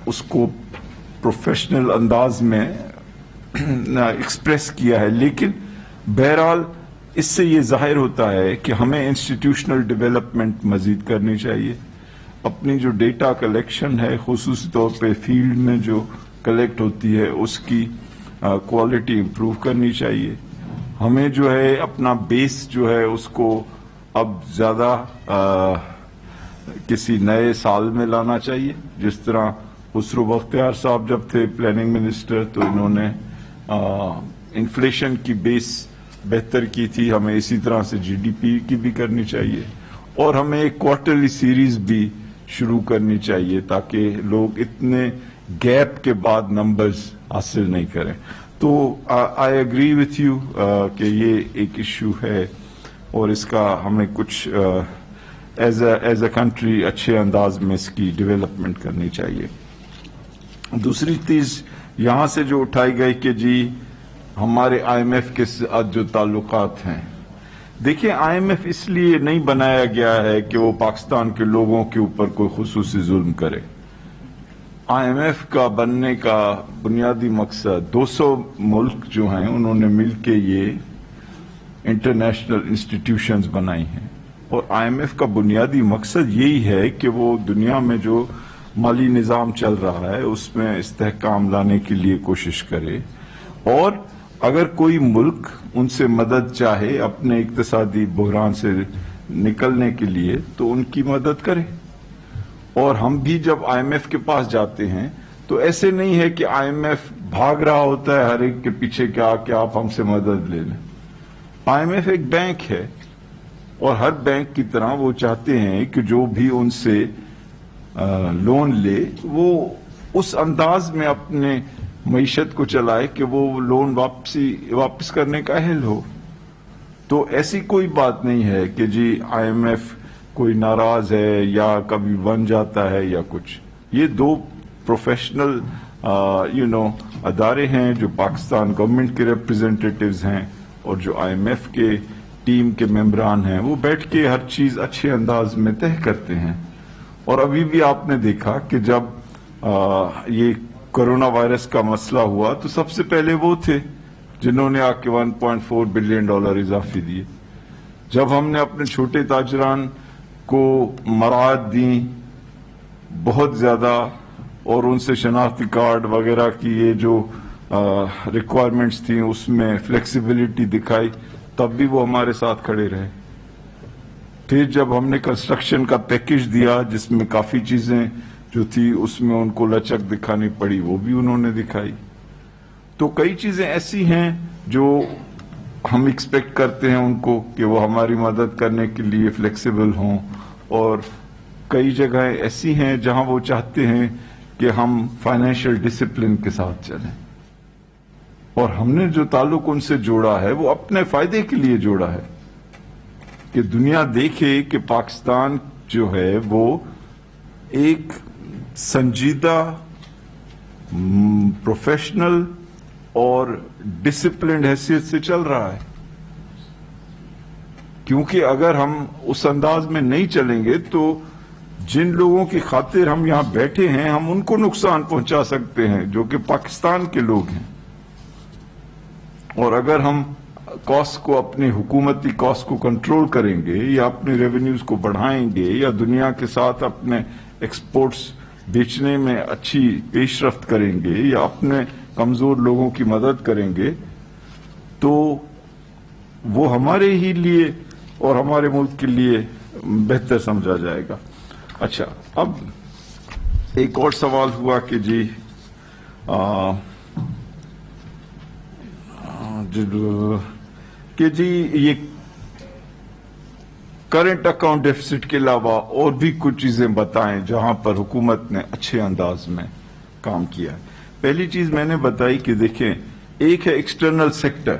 اس کو پروفیشنل انداز میں ایکسپریس کیا ہے. لیکن بہرحال اس سے یہ ظاہر ہوتا ہے کہ ہمیں انسٹیٹیوشنل ڈیولپمنٹ مزید کرنی چاہیے. اپنی جو ڈیٹا کلیکشن ہے خصوصی طور پہ فیلڈ میں جو کلیکٹ ہوتی ہے اس کی کوالٹی امپروو کرنی چاہیے. ہمیں جو ہے اپنا بیس جو ہے اس کو اب زیادہ کسی نئے سال میں لانا چاہیے. جس طرح خسرو بختیار صاحب جب تھے پلاننگ منسٹر تو انہوں نے انفلیشن کی بیس بہتر کی تھی، ہمیں اسی طرح سے جی ڈی پی کی بھی کرنی چاہیے، اور ہمیں ایک کوارٹرلی سیریز بھی شروع کرنی چاہیے تاکہ لوگ اتنے گیپ کے بعد نمبرز حاصل نہیں کریں. تو آئی اگری وتھ یو کہ یہ ایک ایشو ہے اور اس کا ہمیں کچھ ایز اے کنٹری اچھے انداز میں اس کی ڈیولپمنٹ کرنی چاہیے. دوسری چیز یہاں سے جو اٹھائی گئی کہ جی ہمارے آئی ایم ایف کے ساتھ جو تعلقات ہیں، دیکھیں آئی ایم ایف اس لیے نہیں بنایا گیا ہے کہ وہ پاکستان کے لوگوں کے اوپر کوئی خصوصی ظلم کرے. آئی ایم ایف کا بننے کا بنیادی مقصد 200 ملک جو ہیں انہوں نے مل کے یہ انٹرنیشنل انسٹیٹیوشنز بنائی ہیں، اور آئی ایم ایف کا بنیادی مقصد یہی ہے کہ وہ دنیا میں جو مالی نظام چل رہا ہے اس میں استحکام لانے کے لیے کوشش کرے، اور اگر کوئی ملک ان سے مدد چاہے اپنے اقتصادی بحران سے نکلنے کے لیے تو ان کی مدد کرے. اور ہم بھی جب آئی ایم ایف کے پاس جاتے ہیں تو ایسے نہیں ہے کہ آئی ایم ایف بھاگ رہا ہوتا ہے ہر ایک کے پیچھے کہ آپ ہم سے مدد لے لیں. آئی ایم ایف ایک بینک ہے اور ہر بینک کی طرح وہ چاہتے ہیں کہ جو بھی ان سے لون لے وہ اس انداز میں اپنے معیشت کو چلائے کہ وہ لون واپس کرنے کا اہل ہو. تو ایسی کوئی بات نہیں ہے کہ جی آئی ایم ایف کوئی ناراض ہے یا کبھی بن جاتا ہے یا کچھ. یہ دو پروفیشنل ادارے ہیں جو پاکستان گورنمنٹ کے ریپرزینٹیٹیوز ہیں اور جو آئی ایم ایف کے ٹیم کے ممبران ہیں، وہ بیٹھ کے ہر چیز اچھے انداز میں طے کرتے ہیں. اور ابھی بھی آپ نے دیکھا کہ جب یہ کورونا وائرس کا مسئلہ ہوا تو سب سے پہلے وہ تھے جنہوں نے آ کے $1.4 بلین اضافی دیے. جب ہم نے اپنے چھوٹے تاجران کو مراعات دیں بہت زیادہ اور ان سے شناختی کارڈ وغیرہ کی یہ جو ریکوائرمنٹس تھیں اس میں فلیکسیبلٹی دکھائی، تب بھی وہ ہمارے ساتھ کھڑے رہے. پھر جب ہم نے کنسٹرکشن کا پیکج دیا جس میں کافی چیزیں جو تھی اس میں ان کو لچک دکھانی پڑی، وہ بھی انہوں نے دکھائی. تو کئی چیزیں ایسی ہیں جو ہم ایکسپیکٹ کرتے ہیں ان کو کہ وہ ہماری مدد کرنے کے لیے فلیکسیبل ہوں، اور کئی جگہیں ایسی ہیں جہاں وہ چاہتے ہیں کہ ہم فائنینشیل ڈسپلن کے ساتھ چلیں، اور ہم نے جو تعلق ان سے جوڑا ہے وہ اپنے فائدے کے لیے جوڑا ہے کہ دنیا دیکھے کہ پاکستان جو ہے وہ ایک سنجیدہ، پروفیشنل اور ڈسپلنڈ حیثیت سے چل رہا ہے. کیونکہ اگر ہم اس انداز میں نہیں چلیں گے تو جن لوگوں کی خاطر ہم یہاں بیٹھے ہیں ہم ان کو نقصان پہنچا سکتے ہیں جو کہ پاکستان کے لوگ ہیں. اور اگر ہم کاسٹ کو، اپنی حکومتی کاسٹ کو کنٹرول کریں گے یا اپنے ریونیوز کو بڑھائیں گے یا دنیا کے ساتھ اپنے ایکسپورٹس بیچنے میں اچھی پیش رفت کریں گے یا اپنے کمزور لوگوں کی مدد کریں گے تو وہ ہمارے ہی لیے اور ہمارے ملک کے لیے بہتر سمجھا جائے گا. اچھا، اب ایک اور سوال ہوا کہ یہ کرنٹ اکاؤنٹ ڈیفیسٹ کے علاوہ اور بھی کچھ چیزیں بتائیں جہاں پر حکومت نے اچھے انداز میں کام کیا ہے. پہلی چیز میں نے بتائی کہ دیکھیں، ایک ہے ایکسٹرنل سیکٹر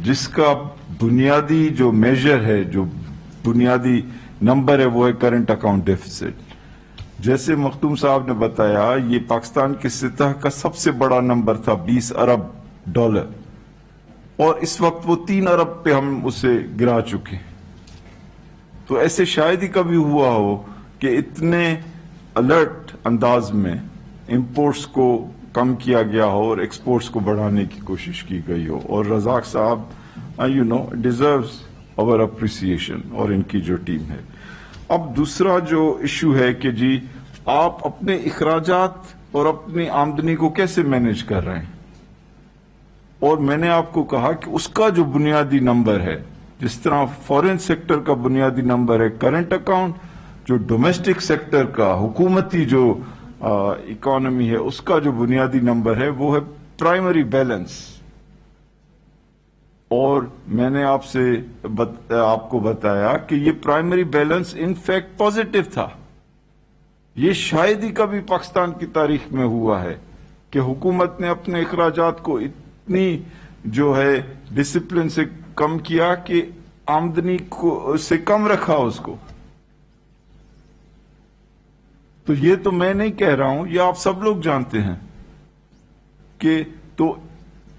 جس کا بنیادی جو میجر ہے، جو بنیادی نمبر ہے وہ ہے کرنٹ اکاؤنٹ ڈیفیسٹ. جیسے مختوم صاحب نے بتایا یہ پاکستان کی سطح کا سب سے بڑا نمبر تھا، $20 ارب، اور اس وقت وہ 3 ارب پہ ہم اسے گرا چکے. تو ایسے شاید ہی کبھی ہوا ہو کہ اتنے الرٹ انداز میں امپورٹس کو کم کیا گیا ہو اور ایکسپورٹس کو بڑھانے کی کوشش کی گئی ہو. اور رزاق صاحب ڈیزروز اور اپریسیشن، اور ان کی جو ٹیم ہے. اب دوسرا جو ایشو ہے کہ آپ اپنے اخراجات اور اپنی آمدنی کو کیسے مینیج کر رہے ہیں. اور میں نے آپ کو کہا کہ اس کا جو بنیادی نمبر ہے، جس طرح فورن سیکٹر کا بنیادی نمبر ہے کرنٹ اکاؤنٹ، جو ڈومیسٹک سیکٹر کا حکومتی جو اکانومی ہے اس کا جو بنیادی نمبر ہے وہ ہے پرائمری بیلنس. اور میں نے آپ کو بتایا کہ یہ primary balance in fact positive تھا. یہ شاید ہی کبھی پاکستان کی تاریخ میں ہوا ہے کہ حکومت نے اپنے اخراجات کو اتنی جو ہے ڈسپلن سے کم کیا کہ آمدنی کو سے کم رکھا اس کو. تو یہ تو میں نہیں کہہ رہا ہوں، یہ آپ سب لوگ جانتے ہیں کہ تو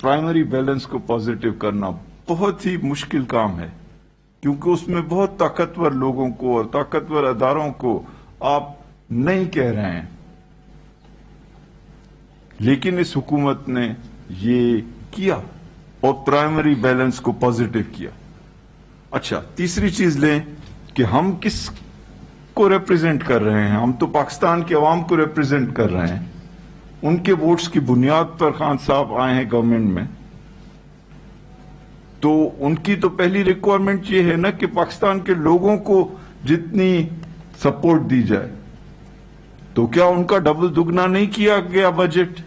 پرائمری بیلنس کو پازیٹو کرنا بہت ہی مشکل کام ہے، کیونکہ اس میں بہت طاقتور لوگوں کو اور طاقتور اداروں کو آپ نہیں کہہ رہے ہیں. لیکن اس حکومت نے یہ کیا اور پرائمری بیلنس کو پازیٹو کیا. اچھا، تیسری چیز لیں کہ ہم کس کو ریپرزینٹ کر رہے ہیں. ہم تو پاکستان کے عوام کو ریپرزینٹ کر رہے ہیں. ان کے ووٹس کی بنیاد پر خان صاحب آئے ہیں گورنمنٹ میں. تو ان کی تو پہلی ریکوائرمنٹ یہ ہے نا کہ پاکستان کے لوگوں کو جتنی سپورٹ دی جائے. تو کیا ان کا ڈبل دگنا نہیں کیا گیا بجٹ؟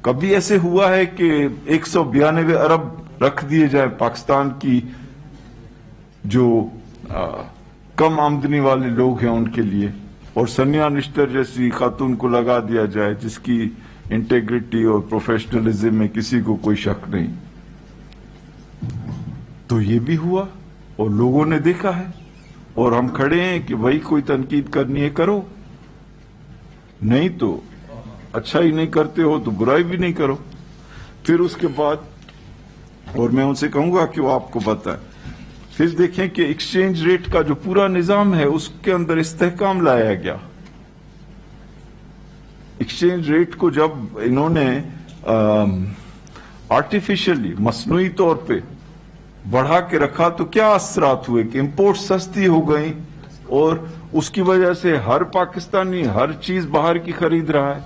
کبھی ایسے ہوا ہے کہ 192 ارب رکھ دیے جائے پاکستان کی جو کم آمدنی والے لوگ ہیں ان کے لیے، اور سنیا نشتر جیسی خاتون کو لگا دیا جائے جس کی انٹیگریٹی اور پروفیشنلزم میں کسی کو کوئی شک نہیں. تو یہ بھی ہوا اور لوگوں نے دیکھا ہے، اور ہم کھڑے ہیں کہ بھائی کوئی تنقید کرنی ہے کرو، نہیں تو اچھا ہی نہیں کرتے ہو تو برائی بھی نہیں کرو. پھر اس کے بعد، اور میں ان سے کہوں گا کہ وہ آپ کو بتائیں، پھر دیکھیں کہ ایکسچینج ریٹ کا جو پورا نظام ہے اس کے اندر استحکام لایا گیا. ایکسچینج ریٹ کو جب انہوں نے آرٹیفیشلی مصنوعی طور پہ بڑھا کے رکھا تو کیا اثرات ہوئے کہ امپورٹ سستی ہو گئی، اور اس کی وجہ سے ہر پاکستانی ہر چیز باہر کی خرید رہا ہے.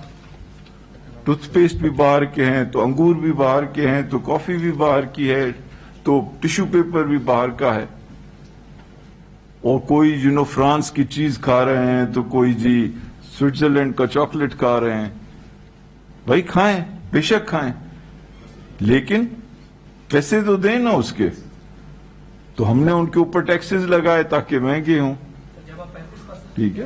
ٹوتھ پیسٹ بھی باہر کے ہیں، تو انگور بھی باہر کے ہیں، تو کافی بھی باہر کی ہے، تو ٹیشو پیپر بھی باہر کا ہے. اور کوئی فرانس کی چیز کھا رہے ہیں، تو کوئی سوئٹزرلینڈ کا چاکلیٹ کھا رہے ہیں. بھائی کھائیں، بے شک کھائیں، لیکن پیسے تو دیں نا اس کے. تو ہم نے ان کے اوپر ٹیکسز لگائے تاکہ مہنگے ہوں. ٹھیک ہے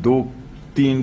2-3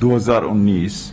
2019,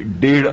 1.5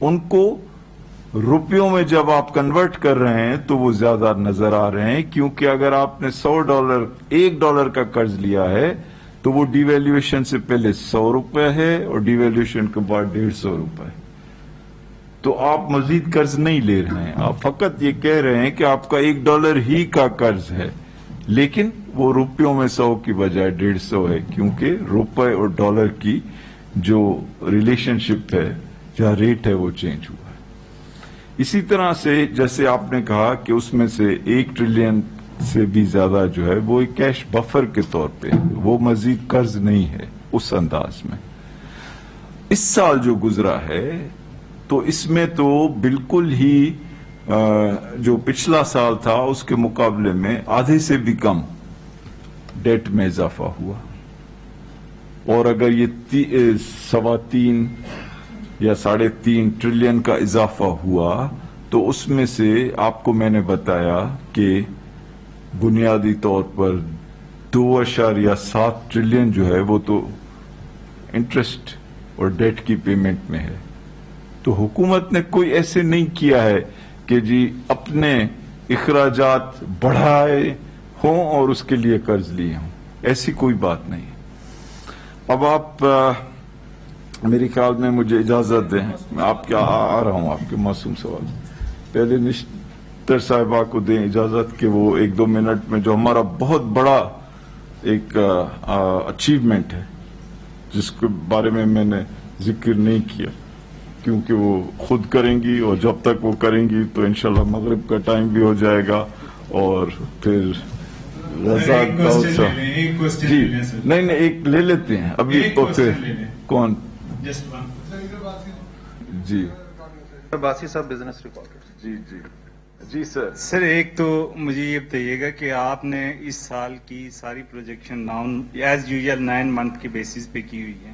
ان کو روپیوں میں جب آپ کنورٹ کر رہے ہیں تو وہ زیادہ نظر آ رہے ہیں، کیونکہ اگر آپ نے $100 کا قرض لیا ہے تو وہ ڈی ویلیویشن سے پہلے $100 ہے اور ڈی ویلیویشن کے بعد $150 ہے. تو آپ مزید قرض نہیں لے رہے ہیں، آپ فقط یہ کہہ رہے ہیں کہ آپ کا $1 ہی کا قرض ہے، لیکن وہ روپیوں میں 100 کی بجائے 150 ہے، کیونکہ روپے اور ڈالر کی جو ریلیشن شپ ہے یا ریٹ ہے وہ چینج ہوا ہے. اسی طرح سے جیسے آپ نے کہا کہ اس میں سے 1 ٹریلین سے بھی زیادہ جو ہے وہ ایک کیش بفر کے طور پہ، وہ مزید قرض نہیں ہے اس انداز میں. اس سال جو گزرا ہے تو اس میں تو بالکل ہی جو پچھلا سال تھا اس کے مقابلے میں آدھے سے بھی کم ڈیٹ میں اضافہ ہوا، اور اگر یہ 3.25 یا 3.5 ٹریلین کا اضافہ ہوا تو اس میں سے آپ کو میں نے بتایا کہ بنیادی طور پر 2.7 ٹریلین جو ہے وہ تو انٹرسٹ اور ڈیٹ کی پیمنٹ میں ہے. تو حکومت نے کوئی ایسے نہیں کیا ہے کہ جی اپنے اخراجات بڑھائے ہوں اور اس کے لیے قرض لیے ہوں، ایسی کوئی بات نہیں. اب آپ میرے خیال میں مجھے اجازت دیں، میں آپ کیا آ رہا ہوں آپ کے معصوم سوال. پہلے نشتر صاحبہ کو دیں اجازت کہ وہ 1-2 منٹ میں جو ہمارا بہت بڑا ایک اچیومنٹ ہے جس کے بارے میں میں نے ذکر نہیں کیا کیونکہ وہ خود کریں گی، اور جب تک وہ کریں گی تو انشاءاللہ مغرب کا ٹائم بھی ہو جائے گا. اور پھر رزاق داؤد صاحب جی نہیں ایک لے لیتے ہیں ابھی. کون جی باسی صاحب بزنس رپورٹر. جی جی جی سر ایک تو مجھے یہ بتائیے گا کہ آپ نے اس سال کی ساری پروجیکشن ایز یوزل 9 منتھ کے بیسس پہ کی ہوئی ہے.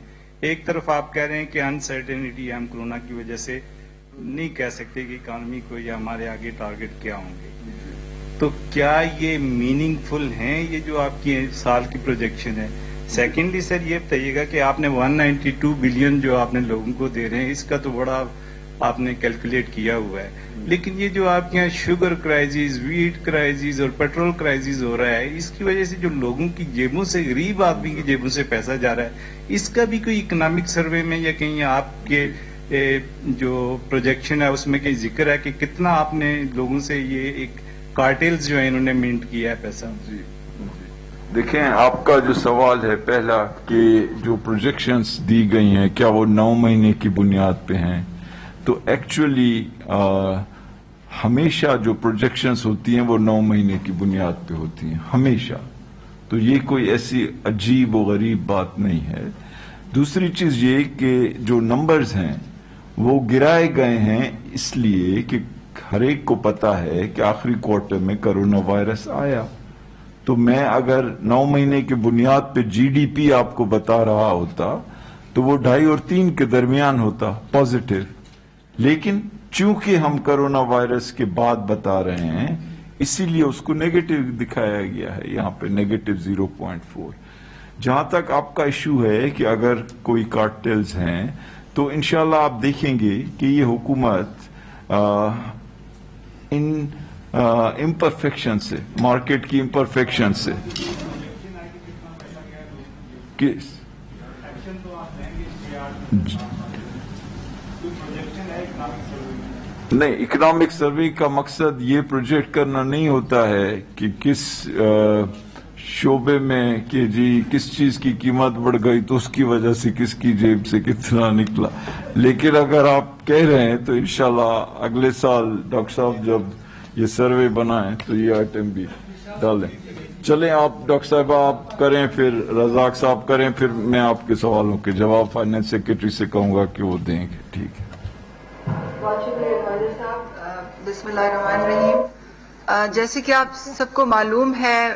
ایک طرف آپ کہہ رہے ہیں کہ انسرٹینٹی ہم کورونا کی وجہ سے نہیں کہہ سکتے کہ اکانومی کو یا ہمارے آگے ٹارگٹ کیا ہوں گے، تو کیا یہ میننگ فل ہیں یہ جو آپ کی سال کی پروجیکشن ہے؟ سیکنڈلی سر یہ بتائیے گا کہ آپ نے 192 بلین جو آپ نے لوگوں کو دے رہے ہیں اس کا تو بڑا آپ نے کیلکولیٹ کیا ہوا ہے، لیکن یہ جو آپ کے یہاں شوگر کرائسس، ویٹ کرائسس اور پیٹرول کرائسس ہو رہا ہے، اس کی وجہ سے جو لوگوں کی جیبوں سے، غریب آدمی کی جیبوں سے پیسہ جا رہا ہے، اس کا بھی کوئی اکنامک سروے میں یا کہیں آپ کے جو پروجیکشن ہے اس میں کہیں ذکر ہے کہ کتنا آپ نے لوگوں سے یہ ایک کارٹیلز جو ہے انہوں نے منٹ کیا ہے پیسہ؟ جی دیکھیں آپ کا جو سوال ہے پہلا کہ جو پروجیکشنز دی گئی ہیں کیا وہ 9 مہینے کی بنیاد پہ ہیں، تو ایکچولی ہمیشہ جو پروجیکشنز ہوتی ہیں وہ 9 مہینے کی بنیاد پہ ہوتی ہیں ہمیشہ. تو یہ کوئی ایسی عجیب و غریب بات نہیں ہے. دوسری چیز یہ کہ جو نمبرز ہیں وہ گرائے گئے ہیں اس لیے کہ ہر ایک کو پتا ہے کہ آخری کوارٹر میں کرونا وائرس آیا. تو میں اگر 9 مہینے کی بنیاد پہ جی ڈی پی آپ کو بتا رہا ہوتا تو وہ 2.5 اور 3 کے درمیان ہوتا پازیٹو، لیکن چونکہ ہم کرونا وائرس کے بعد بتا رہے ہیں اسی لیے اس کو نیگیٹو دکھایا گیا ہے یہاں پہ -0.4. جہاں تک آپ کا ایشو ہے کہ اگر کوئی کارٹیلز ہیں تو انشاءاللہ آپ دیکھیں گے کہ یہ حکومت ان امپرفیکشن سے، مارکیٹ کی امپرفیکشن سے نہیں، اکنامک سروے کا مقصد یہ پروجیکٹ کرنا نہیں ہوتا ہے کہ کس شعبے میں کہ جی کس چیز کی قیمت بڑھ گئی تو اس کی وجہ سے کس کی جیب سے کتنا نکلا. لیکن اگر آپ کہہ رہے ہیں تو انشاءاللہ اگلے سال ڈاکٹر صاحب جب یہ سروے بنائیں تو یہ آئٹم بھی ڈالیں. چلیں آپ ڈاکٹر صاحب آپ کریں، پھر رزاق صاحب کریں، پھر میں آپ کے سوالوں کے جواب فائنانس سیکرٹری سے کہوں گا کہ وہ دیں گے. ٹھیک ہے. بسم اللہ الرحمن الرحیم. جیسے کہ آپ سب کو معلوم ہے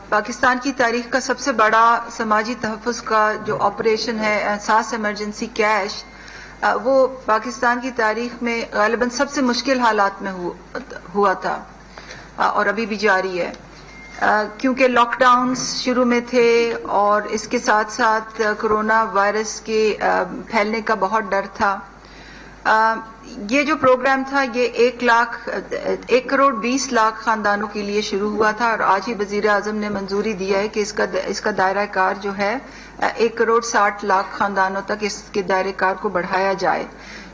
پاکستان کی تاریخ کا سب سے بڑا سماجی تحفظ کا جو آپریشن ہے احساس ایمرجنسی کیش، وہ پاکستان کی تاریخ میں غالباً سب سے مشکل حالات میں ہوا تھا اور ابھی بھی جاری ہے، کیونکہ لاک ڈاؤنز شروع میں تھے اور اس کے ساتھ ساتھ کرونا وائرس کے پھیلنے کا بہت ڈر تھا. یہ جو پروگرام تھا یہ 1,20,00,000 خاندانوں کے لیے شروع ہوا تھا اور آج ہی وزیر اعظم نے منظوری دیا ہے کہ اس کا دائرہ کار جو ہے 1,60,00,000 خاندانوں تک اس کے دائرہ کار کو بڑھایا جائے.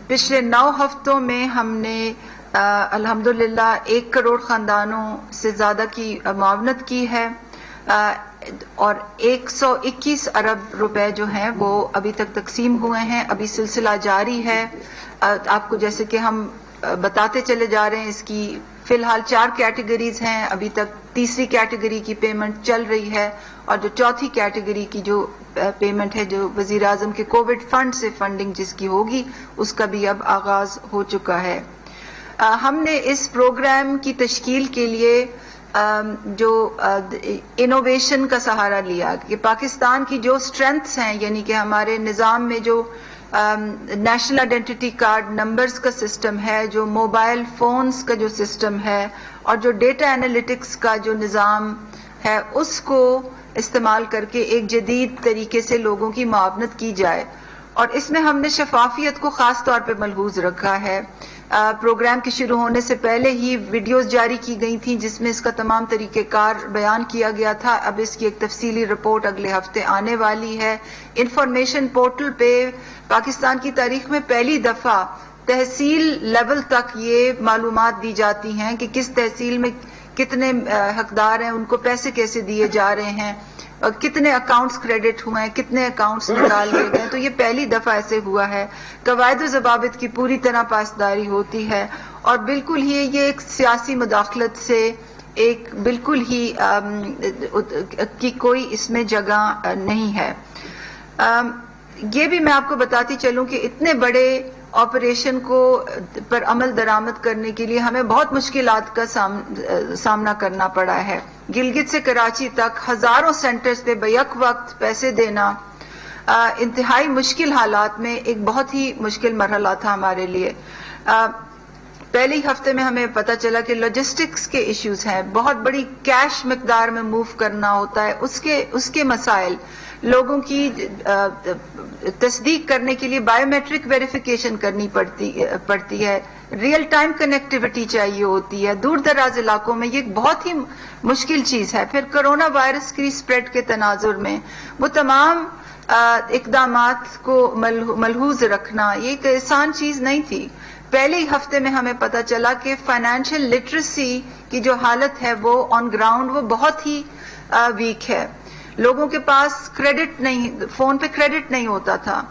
پچھلے 9 ہفتوں میں ہم نے الحمدللہ 1 کروڑ خاندانوں سے زیادہ کی معاونت کی ہے اور 121 ارب روپے جو ہیں وہ ابھی تک تقسیم ہوئے ہیں. ابھی سلسلہ جاری ہے. آپ کو جیسے کہ ہم بتاتے چلے جا رہے ہیں اس کی فی الحال 4 کیٹیگریز ہیں. ابھی تک تیسری کیٹیگری کی پیمنٹ چل رہی ہے اور جو چوتھی کیٹیگری کی جو پیمنٹ ہے جو وزیر اعظم کے کووڈ فنڈ سے فنڈنگ جس کی ہوگی اس کا بھی اب آغاز ہو چکا ہے. ہم نے اس پروگرام کی تشکیل کے لیے جو انوویشن کا سہارا لیا کہ پاکستان کی جو اسٹرینتھس ہیں یعنی کہ ہمارے نظام میں جو نیشنل آئیڈینٹی کارڈ نمبرز کا سسٹم ہے, جو موبائل فونز کا جو سسٹم ہے اور جو ڈیٹا انالیٹکس کا جو نظام ہے اس کو استعمال کر کے ایک جدید طریقے سے لوگوں کی معاونت کی جائے. اور اس میں ہم نے شفافیت کو خاص طور پہ ملحوظ رکھا ہے. پروگرام کے شروع ہونے سے پہلے ہی ویڈیوز جاری کی گئی تھیں جس میں اس کا تمام طریقہ کار بیان کیا گیا تھا. اب اس کی ایک تفصیلی رپورٹ اگلے ہفتے آنے والی ہے. انفارمیشن پورٹل پہ پاکستان کی تاریخ میں پہلی دفعہ تحصیل لیول تک یہ معلومات دی جاتی ہیں کہ کس تحصیل میں کتنے حقدار ہیں, ان کو پیسے کیسے دیے جا رہے ہیں, کتنے اکاؤنٹس کریڈٹ ہوئے ہیں, کتنے اکاؤنٹس نکال لیے گئے. تو یہ پہلی دفعہ ایسے ہوا ہے. قواعد و ضوابط کی پوری طرح پاسداری ہوتی ہے اور بالکل ہی یہ ایک سیاسی مداخلت سے ایک بالکل ہی کی کوئی اس میں جگہ نہیں ہے. یہ بھی میں آپ کو بتاتی چلوں کہ اتنے بڑے آپریشن کو پر عمل درآمد کرنے کے لیے ہمیں بہت مشکلات کا سامنا کرنا پڑا ہے. گلگت سے کراچی تک ہزاروں سینٹرز پہ بیک وقت پیسے دینا انتہائی مشکل حالات میں ایک بہت ہی مشکل مرحلہ تھا ہمارے لیے. پہلے ہی ہفتے میں ہمیں پتہ چلا کہ لاجسٹکس کے ایشوز ہیں, بہت بڑی کیش مقدار میں موو کرنا ہوتا ہے, اس کے مسائل, لوگوں کی تصدیق کرنے کے لیے بایو میٹرک ویریفیکیشن کرنی پڑتی ہے, ریئل ٹائم کنیکٹیوٹی چاہیے ہوتی ہے. دور دراز علاقوں میں یہ ایک بہت ہی مشکل چیز ہے. پھر کرونا وائرس کی اسپریڈ کے تناظر میں وہ تمام اقدامات کو ملحوظ رکھنا یہ ایک آسان چیز نہیں تھی. پہلے ہی ہفتے میں ہمیں پتہ چلا کہ فائنینشیل لٹریسی کی جو حالت ہے وہ آن گراؤنڈ وہ بہت ہی ویک ہے. لوگوں کے پاس کریڈٹ نہیں, فون پہ کریڈٹ نہیں ہوتا تھا.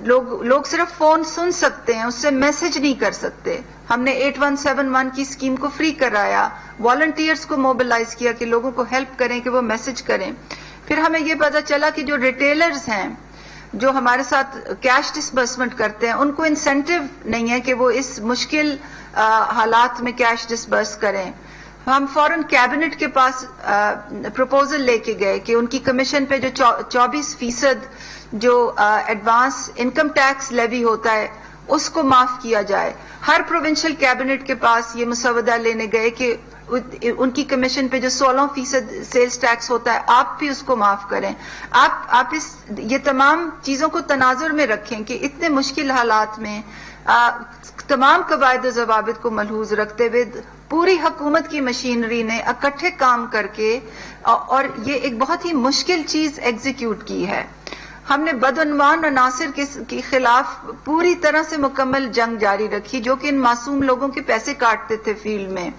لوگ صرف فون سن سکتے ہیں, اس سے میسج نہیں کر سکتے. ہم نے 8171 کی اسکیم کو فری کرایا, والنٹیئرز کو موبلائز کیا کہ لوگوں کو ہیلپ کریں کہ وہ میسج کریں. پھر ہمیں یہ پتا چلا کہ جو ریٹیلرز ہیں جو ہمارے ساتھ کیش ڈسبرسمنٹ کرتے ہیں ان کو انسینٹیو نہیں ہے کہ وہ اس مشکل حالات میں کیش ڈسبرس کریں. ہم فوراً کیبنٹ کے پاس پروپوزل لے کے گئے کہ ان کی کمیشن پہ جو 24% جو ایڈوانس انکم ٹیکس لیوی ہوتا ہے اس کو معاف کیا جائے. ہر پروونشل کیبنٹ کے پاس یہ مسودہ لینے گئے کہ ان کی کمیشن پہ جو 16% سیلز ٹیکس ہوتا ہے آپ بھی اس کو معاف کریں. آپ یہ تمام چیزوں کو تناظر میں رکھیں کہ اتنے مشکل حالات میں تمام قواعد و ضوابط کو ملحوظ رکھتے ہوئے پوری حکومت کی مشینری نے اکٹھے کام کر کے اور یہ ایک بہت ہی مشکل چیز ایگزیکیوٹ کی ہے. ہم نے بدعنوان عناصر کے خلاف پوری طرح سے مکمل جنگ جاری رکھی جو کہ ان معصوم لوگوں کے پیسے کاٹتے تھے فیلڈ میں,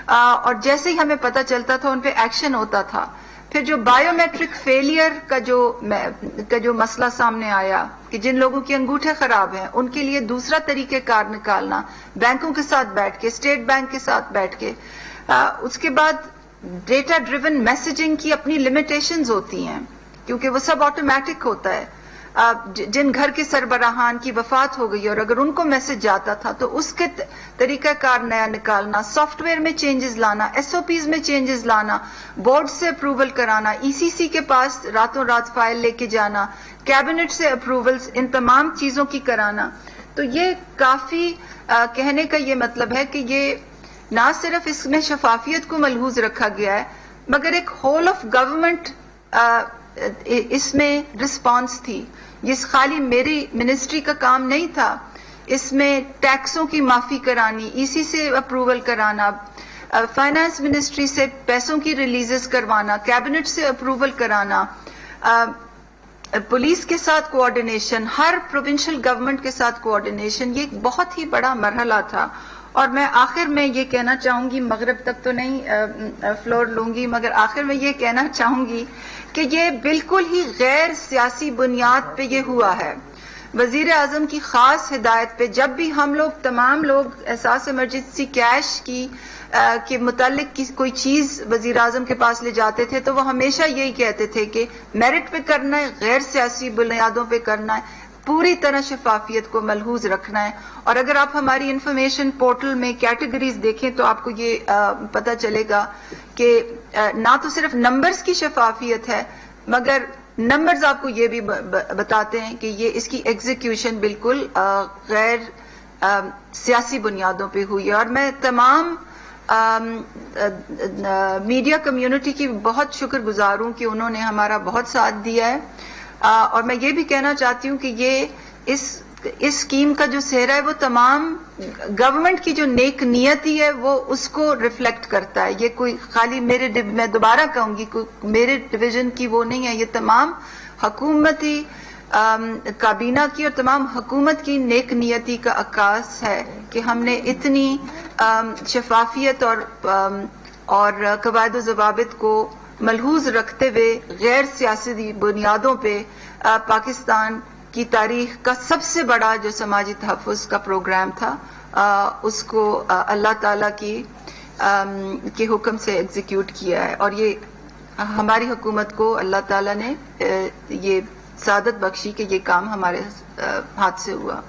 اور جیسے ہی ہمیں پتہ چلتا تھا ان پہ ایکشن ہوتا تھا. پھر جو بایو میٹرک فیلئر کا جو مسئلہ سامنے آیا کہ جن لوگوں کے انگوٹھے خراب ہیں ان کے لیے دوسرا طریقہ کار نکالنا, بینکوں کے ساتھ بیٹھ کے, اسٹیٹ بینک کے ساتھ بیٹھ کے. اس کے بعد ڈیٹا ڈریون میسجنگ کی اپنی لمیٹیشنز ہوتی ہیں کیونکہ وہ سب آٹومیٹک ہوتا ہے. جن گھر کے سربراہان کی وفات ہو گئی اور اگر ان کو میسج جاتا تھا تو اس کے طریقہ کار نیا نکالنا, سافٹ ویئر میں چینجز لانا, SOPs میں چینجز لانا, بورڈ سے اپروول کرانا, ECC کے پاس راتوں رات فائل لے کے جانا, کیبنٹ سے اپروولز, ان تمام چیزوں کی کرانا. تو یہ کافی کہنے کا یہ مطلب ہے کہ یہ نہ صرف اس میں شفافیت کو ملحوظ رکھا گیا ہے مگر ایک ہول آف گورنمنٹ اس میں رسپانس تھی. یہ خالی میری منسٹری کا کام نہیں تھا, اس میں ٹیکسوں کی معافی کرانی، ایسی سے اپروول کرانا، فائنانس منسٹری سے پیسوں کی ریلیزز کروانا، کیبنٹ سے اپروول کرانا، پولیس کے ساتھ کوآرڈینیشن، ہر پروونشل گورنمنٹ کے ساتھ کوآرڈینیشن، یہ ایک بہت ہی بڑا مرحلہ تھا. اور میں آخر میں یہ کہنا چاہوں گی، مغرب تک تو نہیں فلور لوں گی، مگر آخر میں یہ کہنا چاہوں گی کہ یہ بالکل ہی غیر سیاسی بنیاد پہ یہ ہوا ہے. وزیر اعظم کی خاص ہدایت پہ جب بھی ہم لوگ تمام لوگ احساس ایمرجنسی کیش کی کے متعلق کوئی چیز وزیر اعظم کے پاس لے جاتے تھے تو وہ ہمیشہ یہی کہتے تھے کہ میرٹ پہ کرنا ہے، غیر سیاسی بنیادوں پہ کرنا ہے، پوری طرح شفافیت کو ملحوظ رکھنا ہے. اور اگر آپ ہماری انفارمیشن پورٹل میں کیٹیگریز دیکھیں تو آپ کو یہ پتہ چلے گا کہ نہ تو صرف نمبرز کی شفافیت ہے، مگر نمبرز آپ کو یہ بھی بتاتے ہیں کہ یہ اس کی ایگزیکیوشن بالکل غیر سیاسی بنیادوں پہ ہوئی ہے. اور میں تمام میڈیا کمیونٹی کی بہت شکر گزار ہوں کہ انہوں نے ہمارا بہت ساتھ دیا ہے. اور میں یہ بھی کہنا چاہتی ہوں کہ یہ اس اسکیم کا جو سہرا ہے وہ تمام گورنمنٹ کی جو نیک نیتی ہے وہ اس کو ریفلیکٹ کرتا ہے. یہ کوئی خالی میں دوبارہ کہوں گی میرے ڈویژن کی وہ نہیں ہے، یہ تمام حکومتی کابینہ کی اور تمام حکومت کی نیک نیتی کا عکاس ہے کہ ہم نے اتنی شفافیت اور قواعد و ضوابط کو ملحوظ رکھتے ہوئے غیر سیاسی بنیادوں پہ پاکستان کی تاریخ کا سب سے بڑا جو سماجی تحفظ کا پروگرام تھا اس کو اللہ تعالیٰ کے حکم سے ایگزیکیوٹ کیا ہے. اور یہ ہماری حکومت کو اللہ تعالیٰ نے یہ سعادت بخشی کہ یہ کام ہمارے ہاتھ سے ہوا.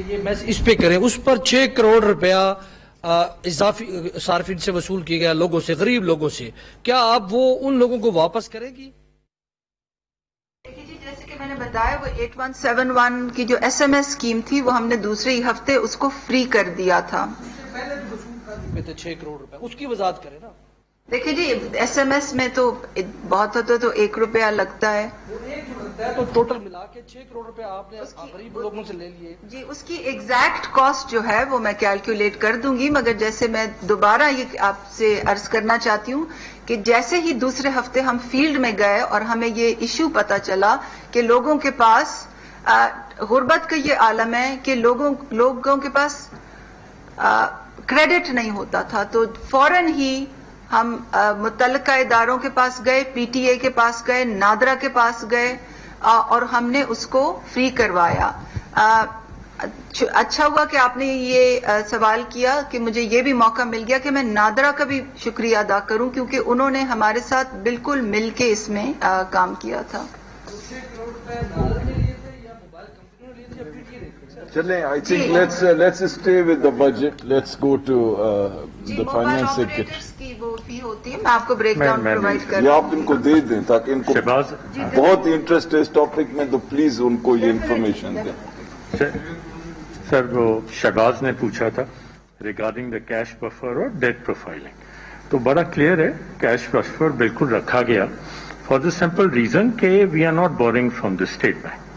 یہ میں اس پہ کریں، اس پر 6 کروڑ روپیہ اضافی صارفین سے وصول کیا گیا، لوگوں سے، غریب لوگوں سے، کیا آپ وہ ان لوگوں کو واپس کریں گی؟ جیسے کہ میں نے بتایا وہ 8171 کی جو SMS اسکیم تھی وہ ہم نے دوسرے ہی ہفتے اس کو فری کر دیا تھا. پہلے بھی وصول کر چکے تھے 6 کروڑ روپے، اس کی وضاحت کریں نا. دیکھیں جی SMS میں تو بہت ہوتا تو 1 روپیہ لگتا ہے، تو ٹوٹل ملا کے 6 کروڑ روپے آپ نے غریب لوگوں سے لے لیے. جی اس کی ایگزیکٹ کاسٹ جو ہے وہ میں کیلکولیٹ کر دوں گی، مگر جیسے میں دوبارہ یہ آپ سے عرض کرنا چاہتی ہوں کہ جیسے ہی دوسرے ہفتے ہم فیلڈ میں گئے اور ہمیں یہ ایشو پتا چلا کہ لوگوں کے پاس غربت کا یہ عالم ہے کہ لوگوں کے پاس کریڈٹ نہیں ہوتا تھا، تو فوراً ہی ہم متعلقہ اداروں کے پاس گئے، PTA کے پاس گئے، نادرا کے پاس گئے اور ہم نے اس کو فری کروایا. اچھا ہوا کہ آپ نے یہ سوال کیا کہ مجھے یہ بھی موقع مل گیا کہ میں نادرا کا بھی شکریہ ادا کروں کیونکہ انہوں نے ہمارے ساتھ بالکل مل کے اس میں کام کیا تھا. چلیں I think let's stay with the budget. Let's go to the finance secretary. کی وہ فی ہوتی ہے، میں آپ کو بریک ڈاؤن پرووائڈ کر یہ آپ ان کو دے دیں تاکہ ان کو بہت انٹرسٹ ہے اس ٹاپک میں، تو پلیز ان کو یہ انفارمیشن دیں. سر وہ شہباز نے پوچھا تھا ریگارڈنگ دا کیش بفر اور ڈیٹ پروفائلنگ، تو بڑا کلیئر ہے کیش بفر بالکل رکھا گیا فار دا سمپل ریزن کہ we are not borrowing from the state bank.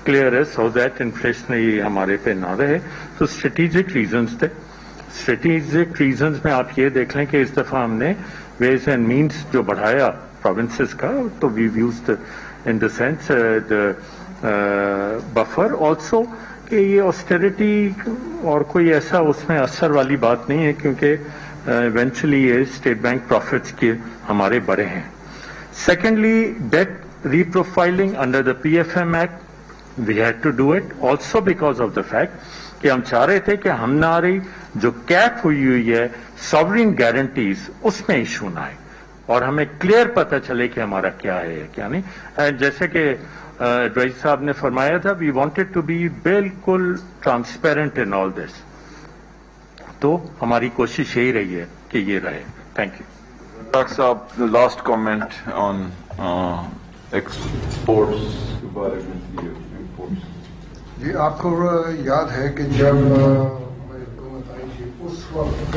Clear ہے سو دیٹ انفلیشنری ہمارے پہ نہ رہے. تو اسٹریٹجک ریزنس تھے. اسٹریٹجک ریزنز میں آپ یہ دیکھ لیں کہ اس دفعہ ہم نے ویز اینڈ مینس جو بڑھایا پروونسز کا، تو we used in the sense buffer also کہ یہ آسٹیریٹی اور کوئی ایسا اس میں اثر والی بات نہیں ہے کیونکہ ایونچولی یہ اسٹیٹ بینک پروفٹس کے ہمارے بڑے ہیں. Secondly debt re profiling under the PFM act we had to do it also because of the fact کہ ہم چاہ رہے تھے کہ ہماری جو کیپ ہوئی ہے ساورین گارنٹیز اس میں ایشو نہ آئے اور ہمیں کلیئر پتہ چلے کہ ہمارا کیا ہے کیا نہیں. جیسے کہ ایڈوائزر صاحب نے فرمایا تھا وی وانٹیڈ ٹو بی بالکل ٹرانسپیرنٹ ان آل دس، تو ہماری کوشش یہی رہی ہے کہ یہ رہے. Thank you. ڈاکٹر صاحب لاسٹ کامنٹ آن ایکسپورٹس کے بارے میں. جی آپ کو یاد ہے کہ جب حکومت آئی تھی اس وقت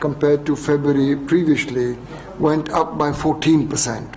compared to February previously went up by 14%।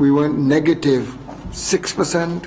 we went -6%,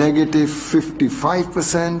-55%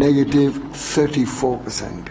-34%।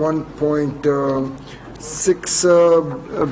$1.6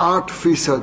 8%